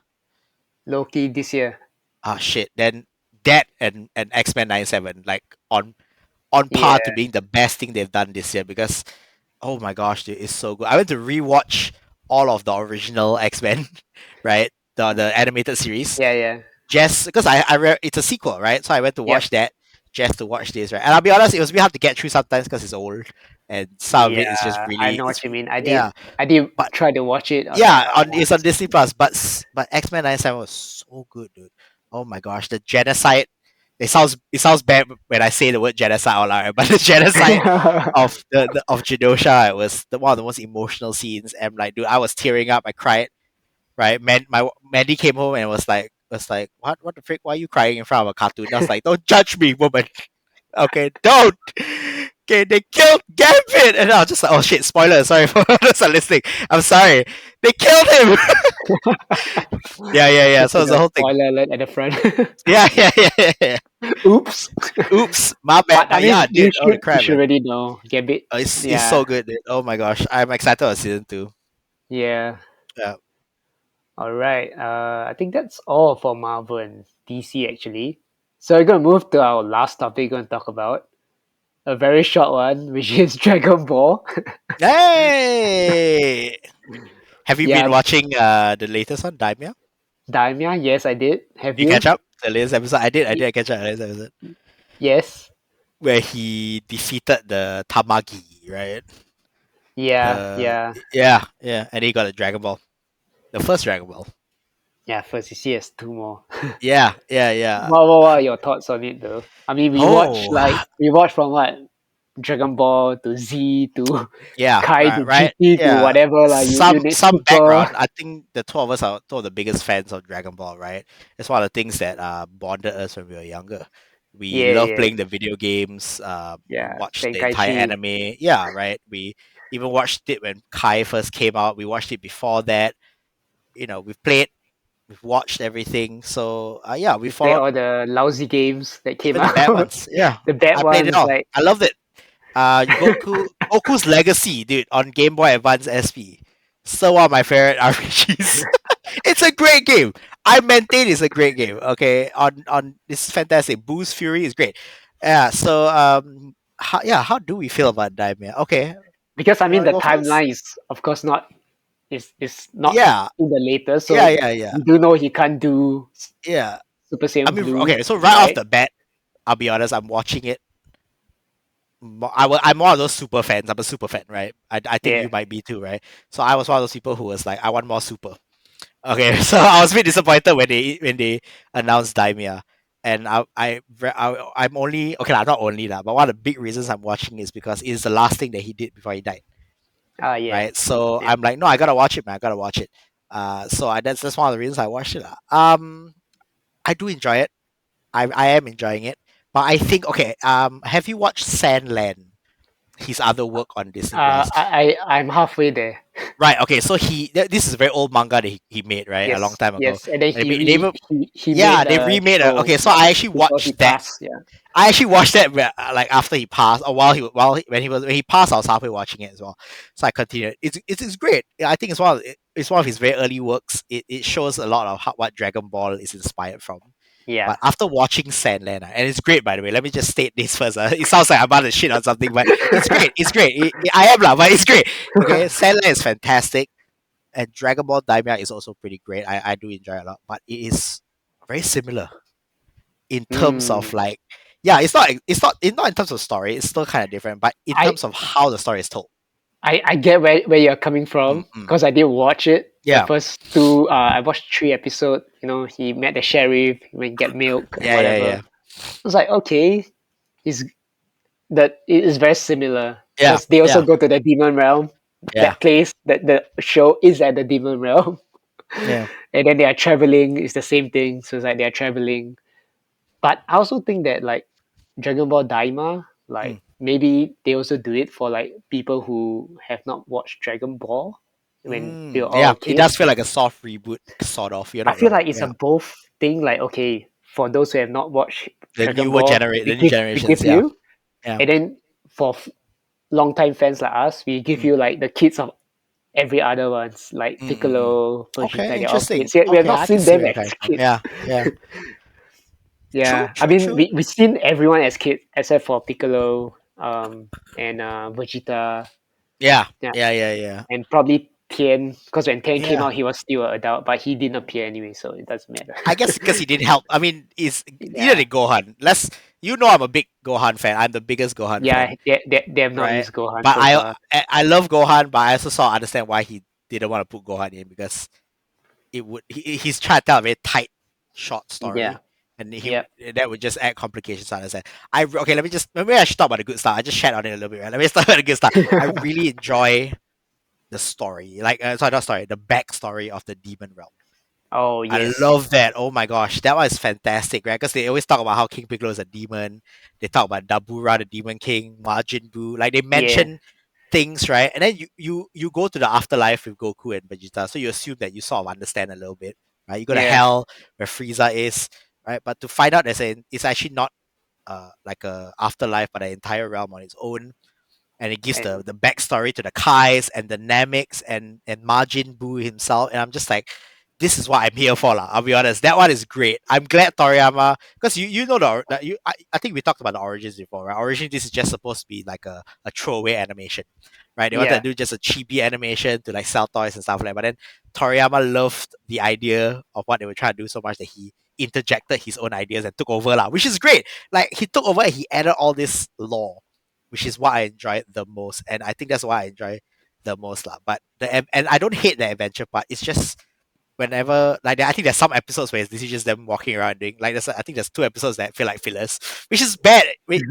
Loki this year. Ah shit. Then that and X Men 97 like on par to Yeah, being the best thing they've done this year because oh my gosh, dude, it's so good. I went to rewatch all of the original X Men, right? The animated series yeah, yeah. just because it's a sequel, right? So I went to Yep. watch that just to watch this, right? And I'll be honest, it was really hard to get through sometimes because it's old, and some of it is just Yeah, I really, know it's what you mean. yeah. I did But try to watch it yeah, it's on once. Disney Plus. But X Men 97 was so good, dude. Oh my gosh, the genocide. It sounds bad when I say the word genocide out loud, but the genocide of the of Genosha, it was one of the most emotional scenes. And like, dude, I was tearing up. I cried, right? Mandy came home and was like, what the frick? Why are you crying in front of a cartoon? I was like, don't judge me, woman. Okay, don't. Okay, they killed Gambit, and I was just like, oh shit, spoiler. Sorry for those are listening. I'm sorry. They killed him. Yeah, yeah, yeah. Just So put it's the a whole thing. spoiler alert at the front. Yeah, yeah, yeah, yeah, yeah. Oops. Oops, my bad. But I But yeah, mean, dude, holy you crap, should man. already know. Gambit. It's Yeah, so good, dude. Oh my gosh, I'm excited for season two. yeah. Yeah. All right. I think that's all for Marvel and DC actually. So we're gonna move to our last topic. We're gonna talk about a very short one, which is Dragon Ball. Hey, have you been Yeah, watching the latest one, Daimya? Daimya. Yes, I did. Have Did you catch you? up the latest episode? I did. I Y- did catch up the latest episode yes. where he defeated the Tamagi, right? Yeah, The yeah, yeah, yeah, and he got a Dragon Ball, the first Dragon Ball. yeah. First, you see, has two more. Yeah, yeah, yeah. What are your thoughts on it, though? I mean, Oh, we watched from what Dragon Ball to Z to yeah, Kai right, to right. GT to Yeah, whatever. Like you need some Super. background. I think the two of us are two of the biggest fans of Dragon Ball, right? It's one of the things that bonded us when we were younger. We Yeah, love yeah, playing the video games. We yeah. watched the entire Tenkaichi. anime. Yeah, right. We even watched it when Kai first came out. We watched it before that. We've played, we've watched everything. So yeah, we You play followed all the lousy games that came even the bad out. ones. Yeah, The bad I played it ones, all. like I loved it. Goku's Legacy, dude, on Game Boy Advance SP. Still one of my favorite RPGs. It's a great game. I maintain it's a great game. Okay, on it's fantastic. Boost Fury is great. Yeah. So how do we feel about Daimya? Okay, because I you mean wanna the go first? timeline is of course not is not Yeah, in the latest, so yeah, yeah, yeah, we do know he can't do yeah. Super I Saiyan mean, Blue, okay. So right off right? the bat, I'll be honest. I'm watching it. I'm one of those super fans. I'm a super fan, right? I think Yeah. you might be too, right? So I was one of those people who was like, I want more super. Okay, so I was a bit disappointed when they announced Daimia, and I'm only okay, lah, not only lah, but one of the big reasons I'm watching is because it's the last thing that he did before he died, Ah, yeah. right? So Yeah. I'm like, no, I gotta watch it, man, I gotta watch it. That's one of the reasons I watched it. Lah. I do enjoy it. I am enjoying it. But I think okay. Have you watched Sandland? His other work on Disney Plus. I'm halfway there. Right. Okay. So this is a very old manga that he made right a long Yes, time ago. yes, and then And they even he yeah made they a remade it. show Okay. So like I actually before he watched that. passed. Yeah, I actually watched that like after he passed, or when he passed, I was halfway watching it as well. So I continued. It's great. Yeah, I think it's one of his very early works. It shows a lot of what Dragon Ball is inspired from. yeah. But after watching Sandland, and it's great by the way. Let me just state this first. It sounds like I'm about to shit on something, but it's great. It's great. I am lah, but it's great. Okay, Sandland is fantastic, and Dragon Ball Daimya is also pretty great. I do enjoy it a lot, but it is very similar in terms of Mm. like, yeah, it's not in terms of story. It's still kind of different, but in I terms of how the story is told. I get where you're coming Mm, from mm. because I did watch it. The Yeah, first two, I watched three episodes. You know, he met the sheriff, he went get milk and yeah, yeah, whatever. yeah, I was like, okay, is that it is very similar yeah, because they also yeah, go to the demon realm. yeah, That place that the show is at the demon realm, yeah. and then they are traveling. It's the same thing. So it's like they are traveling. But I also think that like Dragon Ball Daima, Mm. like maybe they also do it for like people who have not watched Dragon Ball when they were all Yeah, a it kid. does feel like a soft reboot, sort of. You're I not feel wrong. like it's a Yeah, both thing. Like okay, for those who have not watched Dragon Ball, the new we generations. give Yeah, you, yeah. and then for long time fans like us, we give Mm, you like the kids of every other ones, like mm, mm, mm. Piccolo, Vegeta. Okay, They're all interesting. kids. We have Okay, not I can seen see them where you're as coming from. kids. Yeah, yeah. True, Yeah, I true, mean, true. we've seen everyone as kids except for Piccolo, and Vegeta, Yeah, yeah, yeah, yeah, yeah. and probably Tien, because when Tien came Yeah. out, he was still an adult, but he didn't appear anyway, so it doesn't matter. I guess because he didn't help. I mean, is either Yeah, the Gohan. I'm a big Gohan fan. I'm the biggest Gohan yeah, fan, they have not right? used Gohan But so far. I love Gohan, but I also saw understand why he didn't want to put Gohan in because he's trying to tell a very tight, short Yeah, story, and yeah, that would just add complications. I understand. Okay. Maybe I should talk about the good stuff. I just chat on it a little bit. Right? Let me start with the good stuff. I really enjoy the story, like sorry, not story, the backstory of the demon realm. oh I yes, love that. Oh my gosh, that was fantastic, right? Because they always talk about how King Piccolo is a demon. They talk about Dabura, the Demon King, Majin Buu. Like they yeah, mention things, right? And then you go to the afterlife with Goku and Vegeta, so you assume that you sort of understand a little bit, right? You go to yeah, hell where Frieza is, right? But to find out it's actually not like a afterlife, but an entire realm on its own, and it gives and the backstory to the Kais and the Nameks and Majin Buu himself, and I'm just like, this is what I'm here for, lah. I'll be honest, that one is great. I'm glad Toriyama, because you know I think we talked about the origins before, right? Originally, this is just supposed to be like a throwaway animation, right? They wanted to yeah, do just a cheapy animation to like sell toys and stuff like that, but then Toriyama loved the idea of what they were trying to do so much that he interjected his own ideas and took over, lah, which is great. Like he took over and he added all this lore, which is what I enjoy the most, and I think that's why I enjoy the most, lah. But and I don't hate the adventure part. It's just whenever like I think there's some episodes where this is just them walking around doing like I think there's two episodes that feel like fillers, which is bad. Which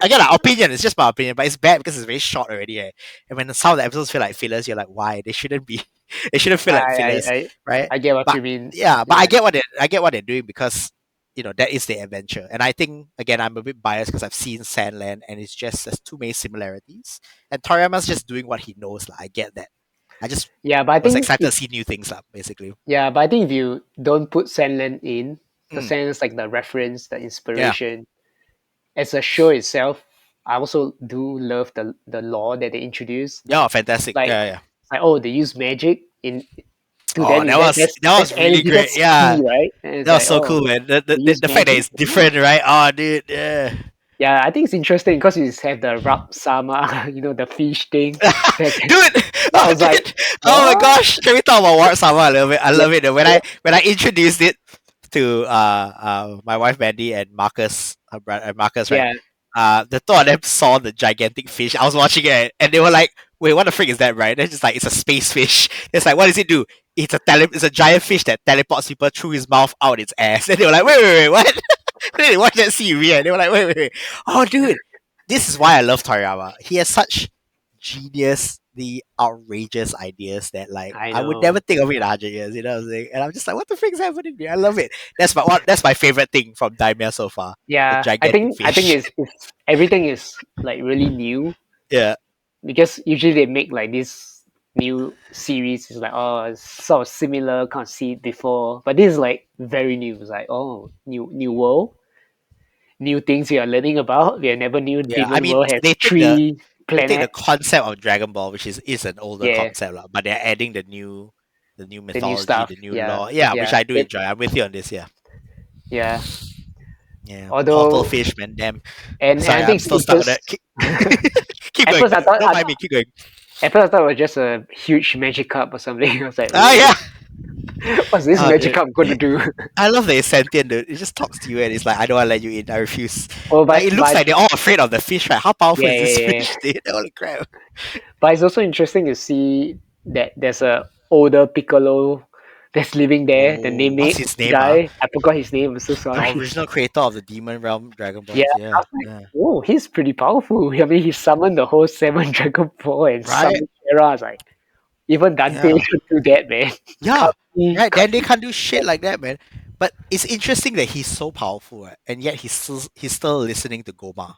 again, our opinion, it's just my opinion, but it's bad because it's very short already. And when some of the episodes feel like fillers, you're like, why? They shouldn't be. They shouldn't feel I like I fillers, I, right? I get what But you mean. yeah, but Yeah, I get what they're doing because that is the adventure. And I think again, I'm a bit biased because I've seen Sandland, and it's just there's too many similarities. And Toriyama's just doing what he knows, like I get that. I just yeah, but I was think excited to if see new things, like basically. yeah, but I think if you don't put Sandland in, because Mm, Sandland's like the reference, the yeah. inspiration. As a show itself, I also do love the lore that they introduced. Yeah, fantastic. Like, Yeah, yeah. like oh, they use magic in to Oh, them. that That's was really great. that's key, Yeah, right? And it's that was like so oh, cool, man. they use The fact that magic. it's different, right? Oh, dude. Yeah. Yeah, I think it's interesting because you have the rap sama, the fish thing. Dude, I oh was like, dude, oh my what? gosh, can we talk about War Sama a little bit? I Yeah, love it. yeah, When I introduced it to my wife Mandy and Marcus, her brother Marcus, right? yeah, The two of them saw the gigantic fish. I was watching it and they were like, "Wait, what the freak is that?" Right? They're just like, "It's a space fish." It's like, "What does it do?" It's a giant fish that teleports people through his mouth out its ass. And they were like, "Wait, what?" Then they watched that scene weird. They were like, wait. Oh, dude, this is why I love Toriyama. He has such genius the outrageous ideas that like I I would never know. think of it in 100 years. You know what I'm saying? And I'm just like, what the frick's happening here? I love it. That's my favorite thing from Daimia so far. The Yeah, gigantic I think fish. it's everything is like really new Yeah. because usually they make like this new series is like oh it's sort of similar, can't see it before, but this is like very new. It's like oh new world, new things we are learning about. We never knew Yeah. I Demon mean World has they take the three they take the planets. concept of Dragon Ball, which is an older Yeah, concept, lah, but they're adding the new the new mythology, stuff. the new Yeah, law. Yeah, which yeah, I do enjoy. I'm with you on this, yeah. yeah. Yeah. Portal Although fish, man. Damn. and Sorry, I I'm think it's still stuck on that. interest. Keep At going. first I thought Don't mind me, keep going. at first I thought it was just a huge magic cup or something. I was like, Ah oh, yeah. what's this Oh magic dude. cup going to do? I love that it's sentient, dude. It just talks to you and it's like, I don't want to let you in. I refuse. Oh, Like, it looks but like they're all afraid of the fish, right? How powerful yeah, is this yeah, yeah. fish, dude? Holy crap. But it's also interesting to see that there's a older Piccolo that's living there. The Oh, what's Namek his name, huh? guy. I forgot his name. I'm so The sorry. original creator of the Demon Realm Dragon Yeah, Balls. I Yeah, was like, yeah. oh, he's pretty powerful. I mean, he summoned the whole seven Dragon Ball and Right? summoned Terra. I was like, even Dante Yeah. should do that, man. Yeah. Kami, Right? Then they Kami. can't do shit like that, man. But it's interesting that he's so powerful, right? And yet he's still listening to Goma.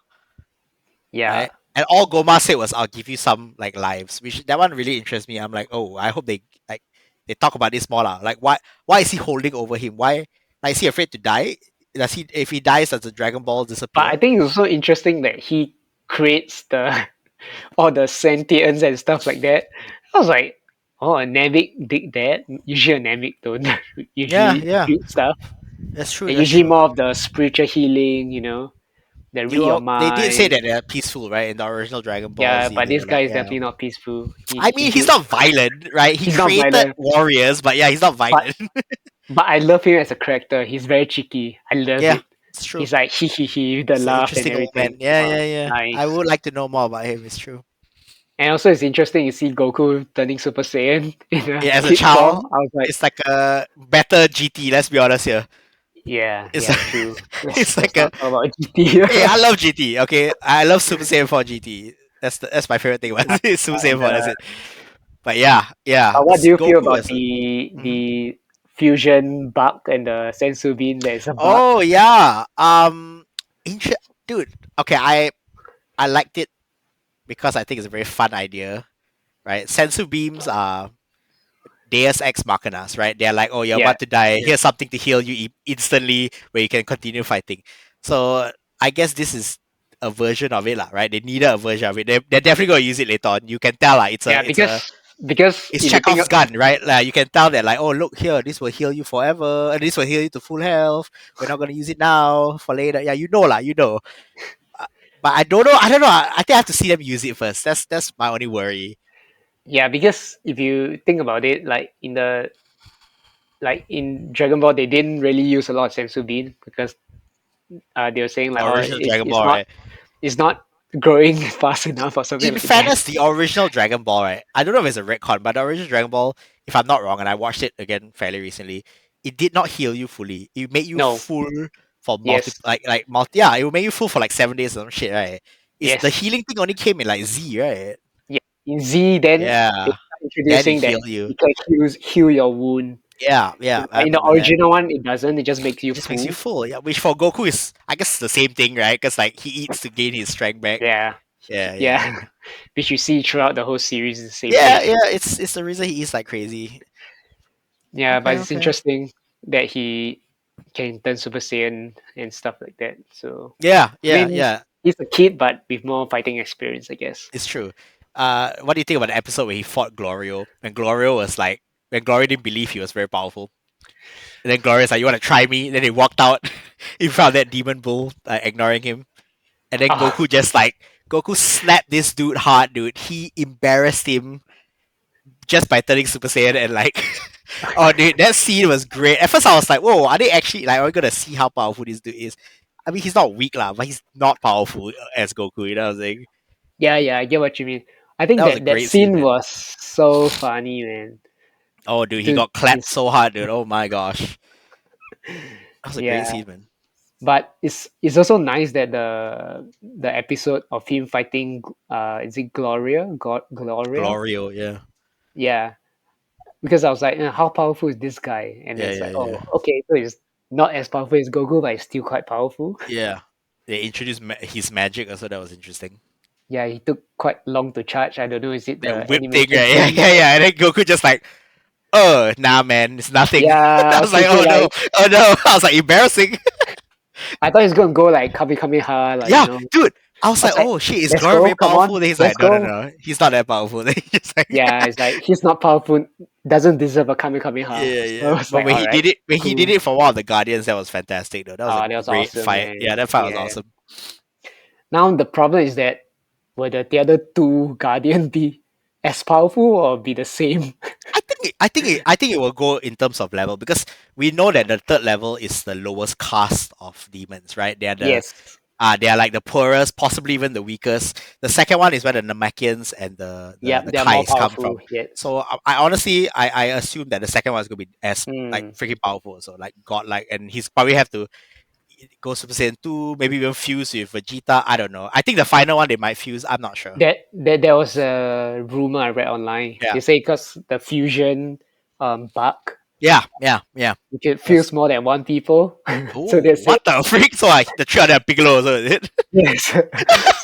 Yeah, Right? And all Goma said was, "I'll give you some like lives," which that one really interests me. I'm like, oh, I hope they talk about this more lah. Like, why is he holding over him? Why like is he afraid to die? Does he if he dies, does the Dragon Ball but I disappear? think it's also interesting that he creates the all the sentience and stuff like that. I was like, oh, a Namek did that. Usually a Namek don't Yeah, usually yeah, build stuff. that's true. They're That's usually true. more of the spiritual healing, the read your They did say mind. that they're peaceful, right? In the original Dragon Ball Yeah, Z, but they this were guy like, is yeah. definitely not peaceful. I He mean, he's built not violent, right? He he's not created violent, warriors, but yeah, he's not but violent. I love him as a character. He's very cheeky. I love Yeah, it. it's true. He's like he the He's an laugh and interesting old man. everything. Yeah, Wow, yeah, yeah. I nice. would like to know more about him. It's true. And also, it's interesting to see Goku turning Super Saiyan in a Yeah, as a kid child, form. I was like, it's like a better GT. Let's be honest here. yeah, It's yeah, true. it's Let's like a not talk about GT. hey, I love GT. Okay, I love Super Saiyan 4 GT. That's my favorite thing about it. Super Saiyan and 4. That's it. But yeah, yeah. what do you feel Goku about as a Mhm. the fusion bug and the sensu bean that is a bug? Oh yeah. Dude. Okay, I liked it because I think it's a very fun idea, right? Sensu beams are Deus Ex Machinas, right? They're like, oh, you're Yeah, about to die. Here's something to heal you instantly, where you can continue fighting. So I guess this is a version of it, lah, right? They needed a version of it. They're definitely gonna use it later on. You can tell, like, yeah, because it's if you think Chekhov's gun, right? Like you can tell that, like, oh, look here, this will heal you forever, and this will heal you to full health. We're not gonna use it now for later. Yeah, you know, lah, you know. Uh, But I don't know. I don't know. I think I have to see them use it first. That's my only worry. yeah, because if you think about it, like in Dragon Ball, they didn't really use a lot of sensu bean because they were saying The like, oh, original Dragon Ball, right? it's not growing fast enough or something In like that. fairness, the original Dragon Ball, right? I don't know if it's a retcon, but the original Dragon Ball, if I'm not wrong, and I watched it again fairly recently, it did not heal you fully. It made you No, full for yes, yeah, it will make you full for like 7 days or some shit, right? It's the yes, healing thing only came in like Z, right? yeah. In Z, then they Yeah. start Then it introducing that healed you. it can heal your wound. Yeah, yeah, I But in the remember that. original one, it doesn't. It just makes It you just makes you full. full, yeah. Which for Goku is, I guess, the same thing, right? Because like he eats to gain his strength back. Yeah, Yeah, yeah, yeah. Which you see throughout the whole series is the same yeah, thing. yeah. It's the reason he eats like crazy. Yeah, but Okay, it's okay. interesting that he can turn Super Saiyan and stuff like that. So Yeah, I yeah, mean, yeah. he's a kid, but with more fighting experience, I guess. It's true. What do you think about the episode where he fought Glorio? And Glorio was like, when Glorio didn't believe he was very powerful. And then Glorio's like, you want to try me? And then he walked out in front of that demon bull, ignoring him. And then Oh, Goku slapped this dude hard, dude. He embarrassed him just by turning Super Saiyan and like, oh, dude, that scene was great. At first, I was like, whoa, are they actually, like, are we going to see how powerful this dude is? I mean, he's not weak, lah, but he's not powerful as Goku, you know what I'm saying? yeah, yeah, I get what you mean. I think That was a that great scene, scene man. was so funny, man. Oh, dude, he Dude, got clapped it's so hard, dude. Oh my gosh, that was a great yeah, scene, man. But it's also nice that the episode of him fighting is it Gloria? Glorio, yeah. Yeah, because I was like, how powerful is this guy? And Yeah, it's yeah, like, yeah. oh, okay, so he's not as powerful as Goku, but he's still quite powerful. Yeah. They introduced his magic also, that was interesting. Yeah, he took quite long to charge. I don't know, is it That the whip thing, animation right? Yeah, thing? yeah, yeah. And then Goku just like, oh, nah, man, it's nothing. Yeah, I I was was like, thinking oh no, like oh no. I was like, embarrassing. I thought he's gonna go like Kamehameha, like Yeah, dude. I was I like, was like, oh shit, is let's Glory go, very come powerful? on, Then he's let's like, no, no, go. no. He's not that powerful. Then he's just like, Yeah, it's like he's not powerful, doesn't deserve a Kamehameha. yeah, So I yeah. was But like, when all he right, did it, when he did cool. it for one of the Guardians, that was fantastic, though. That was a Oh, that was great awesome, fight. Yeah, man. that fight was Yeah. awesome. Now the problem is that will the other two Guardian be as powerful or be the same? I think it will go in terms of level because we know that the third level is the lowest caste of demons, right? Yes. They are like the poorest, possibly even the weakest. The second one is where the Namekians and Yep, the they're more Kais come powerful. from. Yes. So I honestly I assume that the second one is gonna be as like Hmm. freaking powerful, so like godlike, and he's probably have to go Super Saiyan 2, maybe even fuse with Vegeta. I don't know. I think the final one they might fuse. I'm not sure. That there was a rumor I read online. Yeah. They say because the fusion bug, Yeah, yeah, yeah. you can That's fuse more than one people. So they oh, say what the freak? So like the 300 Piccolo also, is it? yes.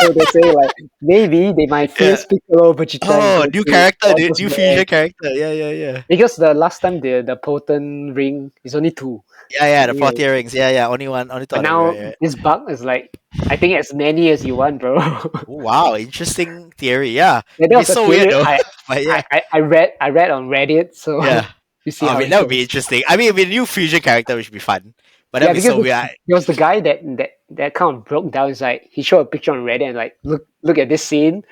So they say like maybe they might Yeah. fuse Piccolo, Vegeta, and Oh, new Goku character, all dude. those New fusion bands. character. Yeah, yeah, yeah. Because the last time the potent ring is only two. Yeah, yeah, the fourth Anyway, earrings. Yeah, yeah. Only one, only two but of them, right, now right. this bug is like I think as many as you want, bro. Oh, wow, interesting theory. Yeah. Yeah, that It'd be was a so weird theory though. But yeah. I read on Reddit, so Yeah. you see I how mean it that would be goes. interesting. I mean, with a new fusion character, which would be fun. But that'd Yeah, be because so weird. there was the guy that kind of broke down. It's like he showed a picture on Reddit and like look at this scene.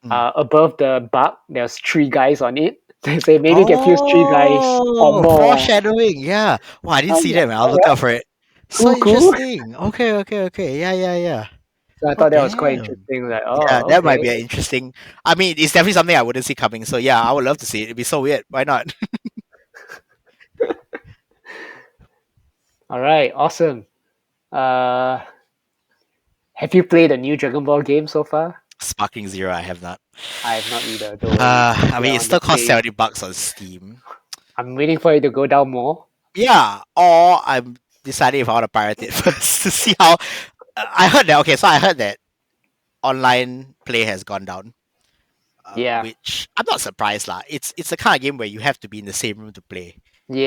Mm. Above the bug, there's three guys on it. They say maybe you can fuse three guys or Oh, more. foreshadowing. Yeah. Wow, I didn't I'm see that, like, man. I'll all look right, out for it. So cool, cool. interesting. Okay, okay, okay. Yeah, yeah, yeah. So I Oh, thought that was quite damn. interesting. Like, Yeah, oh, that might okay, be an interesting. I mean, it's definitely something I wouldn't see coming. So yeah, I would love to see it. It'd be so weird. Why not? all right, awesome. Uh, have you played a new Dragon Ball game so far? Sparking Zero, I have not. I have not either. Don't worry. I We're mean, it on the still costs same. $70 on Steam. I'm waiting for it to go down more. Yeah, or I'm deciding if I want to pirate it first to see how. I heard that. Okay, so I heard that online play has gone down, Yeah, which I'm not surprised lah. It's the kind of game where you have to be in the same room to play.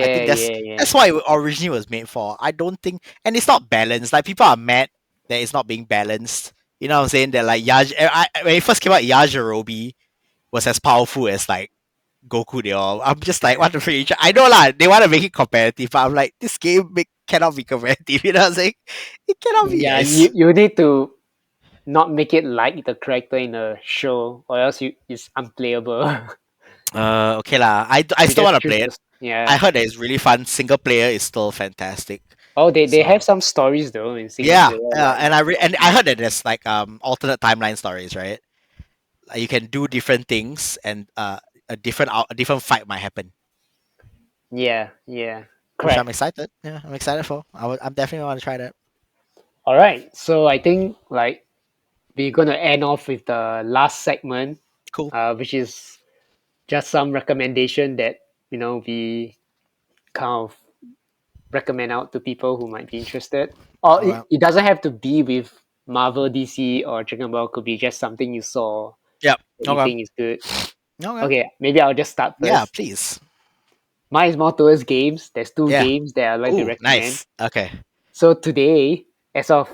I yeah, think yeah, yeah, that's why it originally was made for. I don't think, and it's not balanced. Like people are mad that it's not being balanced. You know what I'm saying? That like when it first came out, Yajirobe was as powerful as like Goku. They all. I'm just like, what the freak? I know lah. They want to make it competitive, but I'm like, this game cannot be competitive. You know what I'm saying? It cannot be, yeah. guys. You need to not make it like the character in a show, or else it's unplayable. Okay lah. I You still just want to choose play it. this. Yeah. I heard that it's really fun. Single player is still fantastic. Oh, they have So some stories though in single yeah, player. yeah, Like and I heard that there's like alternate timeline stories, right? Like you can do different things, and a different fight might happen, yeah, yeah, which I'm correct. excited. Yeah, I'm excited for. I'm definitely want to try that. All right. So I think like we're gonna end off with the last segment, Cool. which is just some recommendation that we kind of recommend out to people who might be interested. Or All right. it doesn't have to be with Marvel, DC, or Dragon Ball. Could be just something you saw Yep. that you Okay. think is good. Okay. Okay, maybe I'll just start Yeah, first. please. Mine is more towards games. There's two Yeah. games that I'd like to Oh, recommend. nice. Okay. So today, as of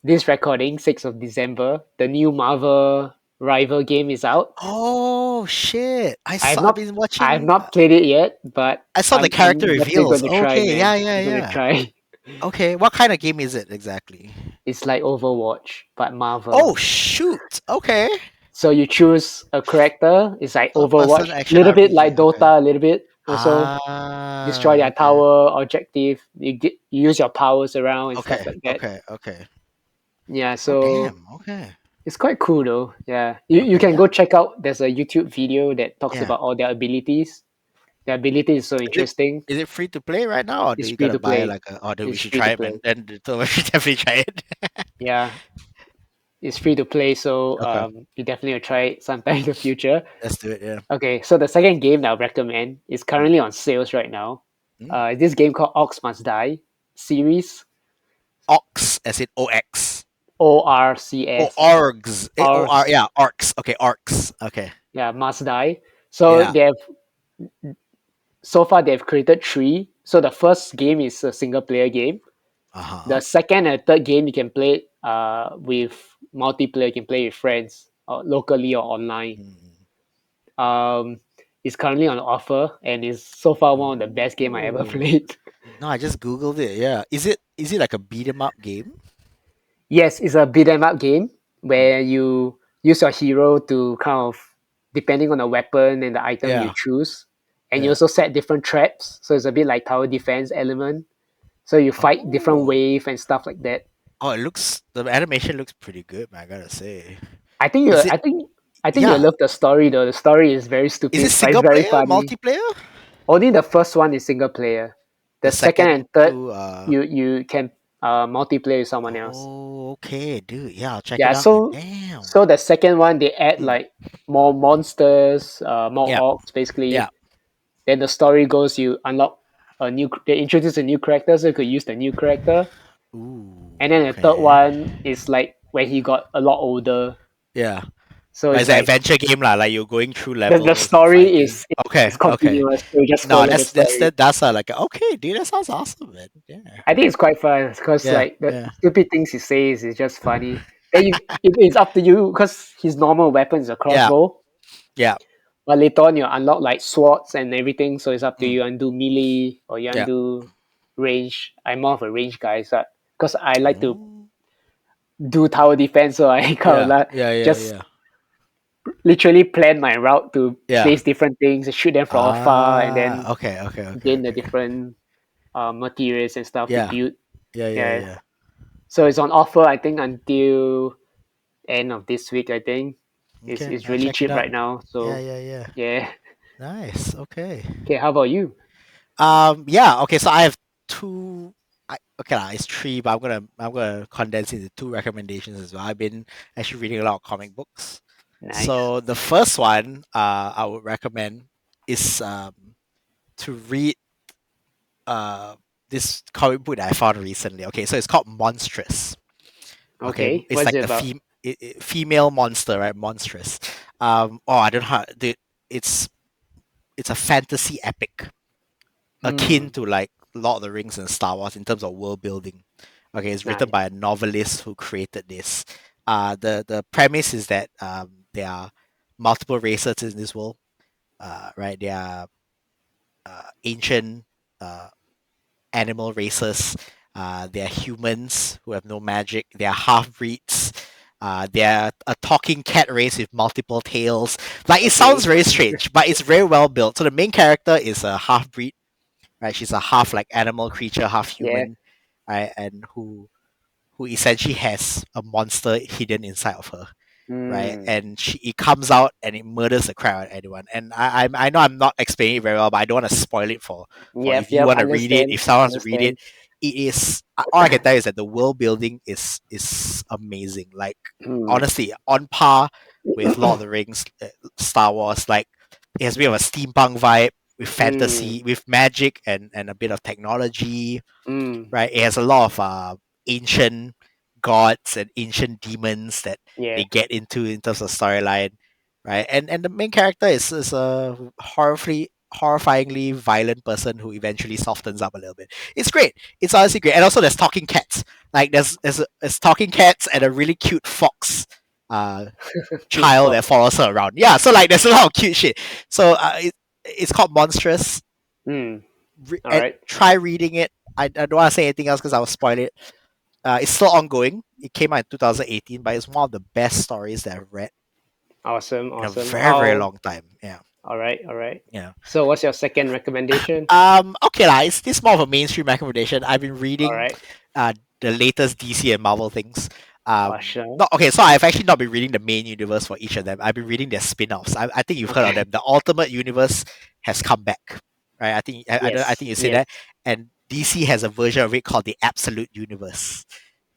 this recording, 6th of December, the new Marvel Rival game is out. Oh shit! I have I've not been I have watching. not played it yet, but I saw the character I'm definitely reveals. going to try, Okay. Yeah. man. Yeah. I'm going to Yeah. try. Okay. What kind of game is it exactly? It's like Overwatch, but Marvel. Oh shoot! Okay. So you choose a character. It's like Third person Overwatch, a action little bit RPG. like Okay. Dota, a little bit also. Destroy their Okay. tower objective. You use your powers around and stuff Okay. like that. Okay. Okay. Yeah, Oh so damn. Okay. it's quite cool though. Yeah, you Okay. can Yeah. go check out. There's a YouTube video that talks Yeah. about all their abilities. The ability is so Is it interesting. is it free to play right now, or do It's you free gotta to buy play. like a? Oh, dude, we It's should free try to it, play. man. And so we should definitely try it. Yeah, it's free to play, so Okay, you definitely will try it sometime in the future. let's do it. Yeah. Okay, so the second game that I'll recommend is Mm. currently on sales right now. Mm. This game called Orcs Must Die series. Ox, as in OX. Oh, ORCS. orgs. AOR. Orcs. Yeah, orcs. Okay, orcs. Okay. Yeah, Must Die. So Yeah. they have so far they've created three. So the first game is a single player game. Uh The huh. second and third game you can play with multiplayer. You can play with friends, locally or online. Mm. Um, it's currently on offer and is so far one of the best game I ever Ooh. played. No, I just googled it. Yeah. Is it like a beat 'em up game? Yes, it's a beat 'em up game Mm. where you use your hero to kind of, depending on the weapon and the item you Yeah. choose, and you Yeah. also set different traps. So it's a bit like tower defense element. So you fight different Oh. wave and stuff like that. Oh, the animation looks pretty good, man. I gotta say. I think you, Is it? I think, I think you Yeah. love the story though. The story is very Is it stupid, but it's single very player, funny. multiplayer? Only the first one is single player. The The second second and third, two. you can multiplayer with someone else. Oh, okay, dude. Yeah, I'll check it Yeah, out, man. so Damn. so the second one they add Mm. like more monsters, more Yeah. orcs Yeah. basically. Then the story goes, you unlock a new. They introduce a new character, so you could use the new character. And Ooh. then the third Okay. one is like when he got a lot older. Yeah. So But it's it's an like adventure game lah. Like you're going through the levels and story fighting. is Okay. Okay. continuous. So you just No, follow the that's story. like okay, dude. That sounds awesome, man. Yeah. I think it's quite fun because Yeah. like the Yeah. stupid things he says is just funny. Then it's up to you because his normal weapon is a Yeah. crossbow. Yeah. But later on, you unlock like swords and everything, so it's up to Mm. you undo melee or you Yeah. undo range. I'm more of a range guy, so because I like to Oh. do tower defense, so I kind of Yeah. like Yeah. Yeah. just Yeah. literally plan my route to Yeah. place different things, shoot them from afar, and then Ah. Okay. Okay. Okay. gain the Okay. different materials and stuff to Yeah. build. Yeah. Yeah. Yeah, Yeah. so it's on offer. I think until end of this week. I think Okay. it's I'll really check it cheap out. right now. Yeah. So Yeah. Yeah. yeah. Nice. Okay. Okay, how about you? Yeah, okay, so I have two okay lah, it's three, but I'm gonna condense into two recommendations as well. I've been actually reading a lot of comic books. Nice. So the first one I would recommend is to read uh this comic book that I found recently. Okay, so it's called Monstress. Okay, Okay, it's what's like it the about? female monster, right? Monstress. Oh, I don't know how it's it's a fantasy epic akin Hmm. to like Lord of the Rings and Star Wars in terms of world building. Okay, it's written Nice. by a novelist who created this. The premise is that there are multiple races in this world. Right, there are ancient uh, animal races. There are humans who have no magic. There are half breeds. There are a talking cat race with multiple tails. Like it sounds Okay. very strange, but it's very well built. So the main character is a half breed, right? She's a half like animal creature, half Yeah. human, right? And who essentially has a monster hidden inside of her, right? Hmm. And it comes out and it murders the crap out of anyone. And I know I'm not explaining it very well, but I don't want to spoil it for Yep. if you Yep. want to read it, Understand. if someone wants to read it. Understand. It is all I can tell you is that the world building is amazing. Like Hmm. honestly, on par with Lord of the Rings, Star Wars. Like it has a bit of a steampunk vibe with Hmm. fantasy, with magic and a bit of technology, Hmm. right? It has a lot of ancient gods and ancient demons that Yeah. they get into in terms of storyline, right? And the main character is a horrifyingly violent person who eventually softens up a little bit. It's great. It's honestly great. And also there's talking cats. Like there's talking cats and a really cute fox uh Cute child that fox. follows her around. Yeah, so like there's a lot of cute shit. So it's called Monstress. Hmm. All And right. try reading it. I don't want to say anything else because I will spoil it. It's still ongoing. It came out in 2018, but it's one of the best stories that I've read Awesome. in a Awesome. very, very How? long time. Yeah. All right. All right. Yeah. So, what's your second recommendation? Okay, lah. It's this more of a mainstream recommendation. I've been All reading right. the latest DC and Marvel things. Awesome. Not okay. So I've actually not been reading the main universe for each of them. I've been reading their spin-offs. I think you've heard of Okay. them. The Ultimate Universe has come back. right? I Yes. think you said Yes. that. And DC has a version of it called the Absolute Universe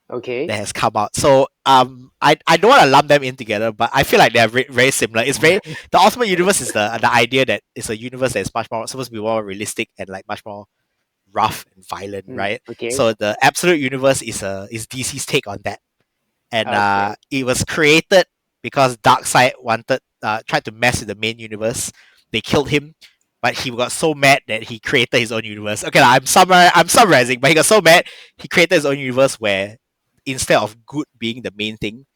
that Okay. has come out. So I don't want to lump them in together, but I feel like they're very similar. It's very the Ultimate Universe is the idea that it's a universe that is much more supposed to be more realistic and like much more rough and violent, right? Okay. So the Absolute Universe is DC's take on that, and Okay. it was created because Darkseid wanted tried to mess with the main universe. They killed him, but he got so mad that he created his own universe. Okay, I'm summarizing, but he got so mad he created his own universe where instead of good being the main thing,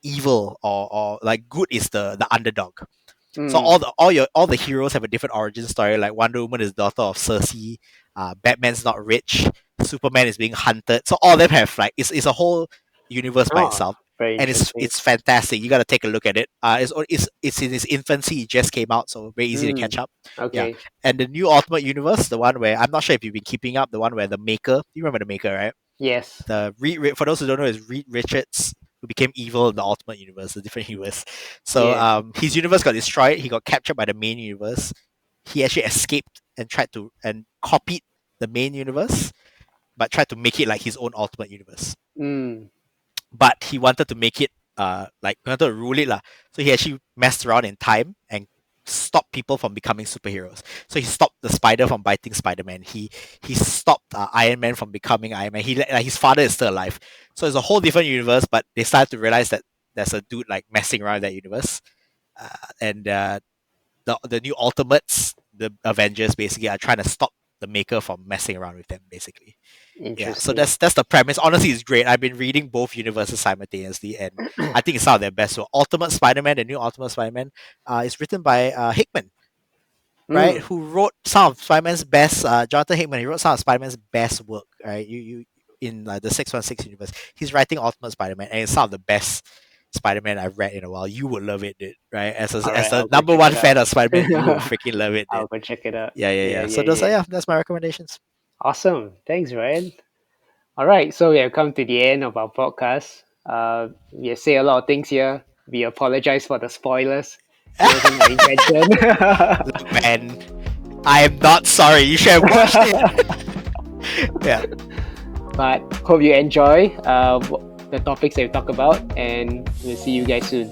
evil or like good is the underdog. So Mm. all the heroes have a different origin story. Like Wonder Woman is daughter of Cersei. Batman's not rich. Superman is being hunted. So all of them have like it's a whole universe by Oh, itself, very and interesting. it's fantastic. You got to take a look at it. It's in its infancy. It just came out, so very easy to Mm. catch up. Yeah, Okay. and the new Ultimate Universe, the one where I'm not sure if you've been keeping up, the one where the Maker. You remember the Maker, right? Yes. For those who don't know, is Reed Richards who became evil in the Ultimate Universe, the different universe. So Yeah. his universe got destroyed. He got captured by the main universe. He actually escaped and tried to and copied the main universe, but tried to make it like his own Ultimate Universe. Mm. But he wanted to make it like he wanted to rule it lah. So he actually messed around in time and stopped people from becoming superheroes. So he stopped the spider from biting Spider-Man. He stopped Iron Man from becoming Iron Man. He like his father is still alive. So it's a whole different universe. But they started to realize that there's a dude like messing around that universe, and the new Ultimates, the Avengers, basically are trying to stop the Maker from messing around with them, basically. Yeah, so Interesting. that's the premise. Honestly, it's great. I've been reading both universes simultaneously, and I think it's some of their best. So, Ultimate Spider-Man, the new Ultimate Spider-Man, is written by Hickman, right? Mm. Who wrote some of Spider-Man's best. Jonathan Hickman. He wrote some of Spider-Man's best work, right? You in the 616 universe. He's writing Ultimate Spider-Man, and it's some of the best Spider-Man I've read in a while. You would love it, dude, right? All As right. a I'll go number check one it fan of Spider-Man, you will out. freaking love it, dude. I'll go check it out. Yeah. Yeah. So Yeah. those are Yeah. that's my recommendations. Awesome. Thanks, Ryan. All right, so we have come to the end of our podcast. We have said a lot of things here. We apologize for the spoilers. It wasn't our intention. Look, man, I am not sorry. You should have watched it. Yeah. But hope you enjoy the topics that we talk about, and we'll see you guys soon.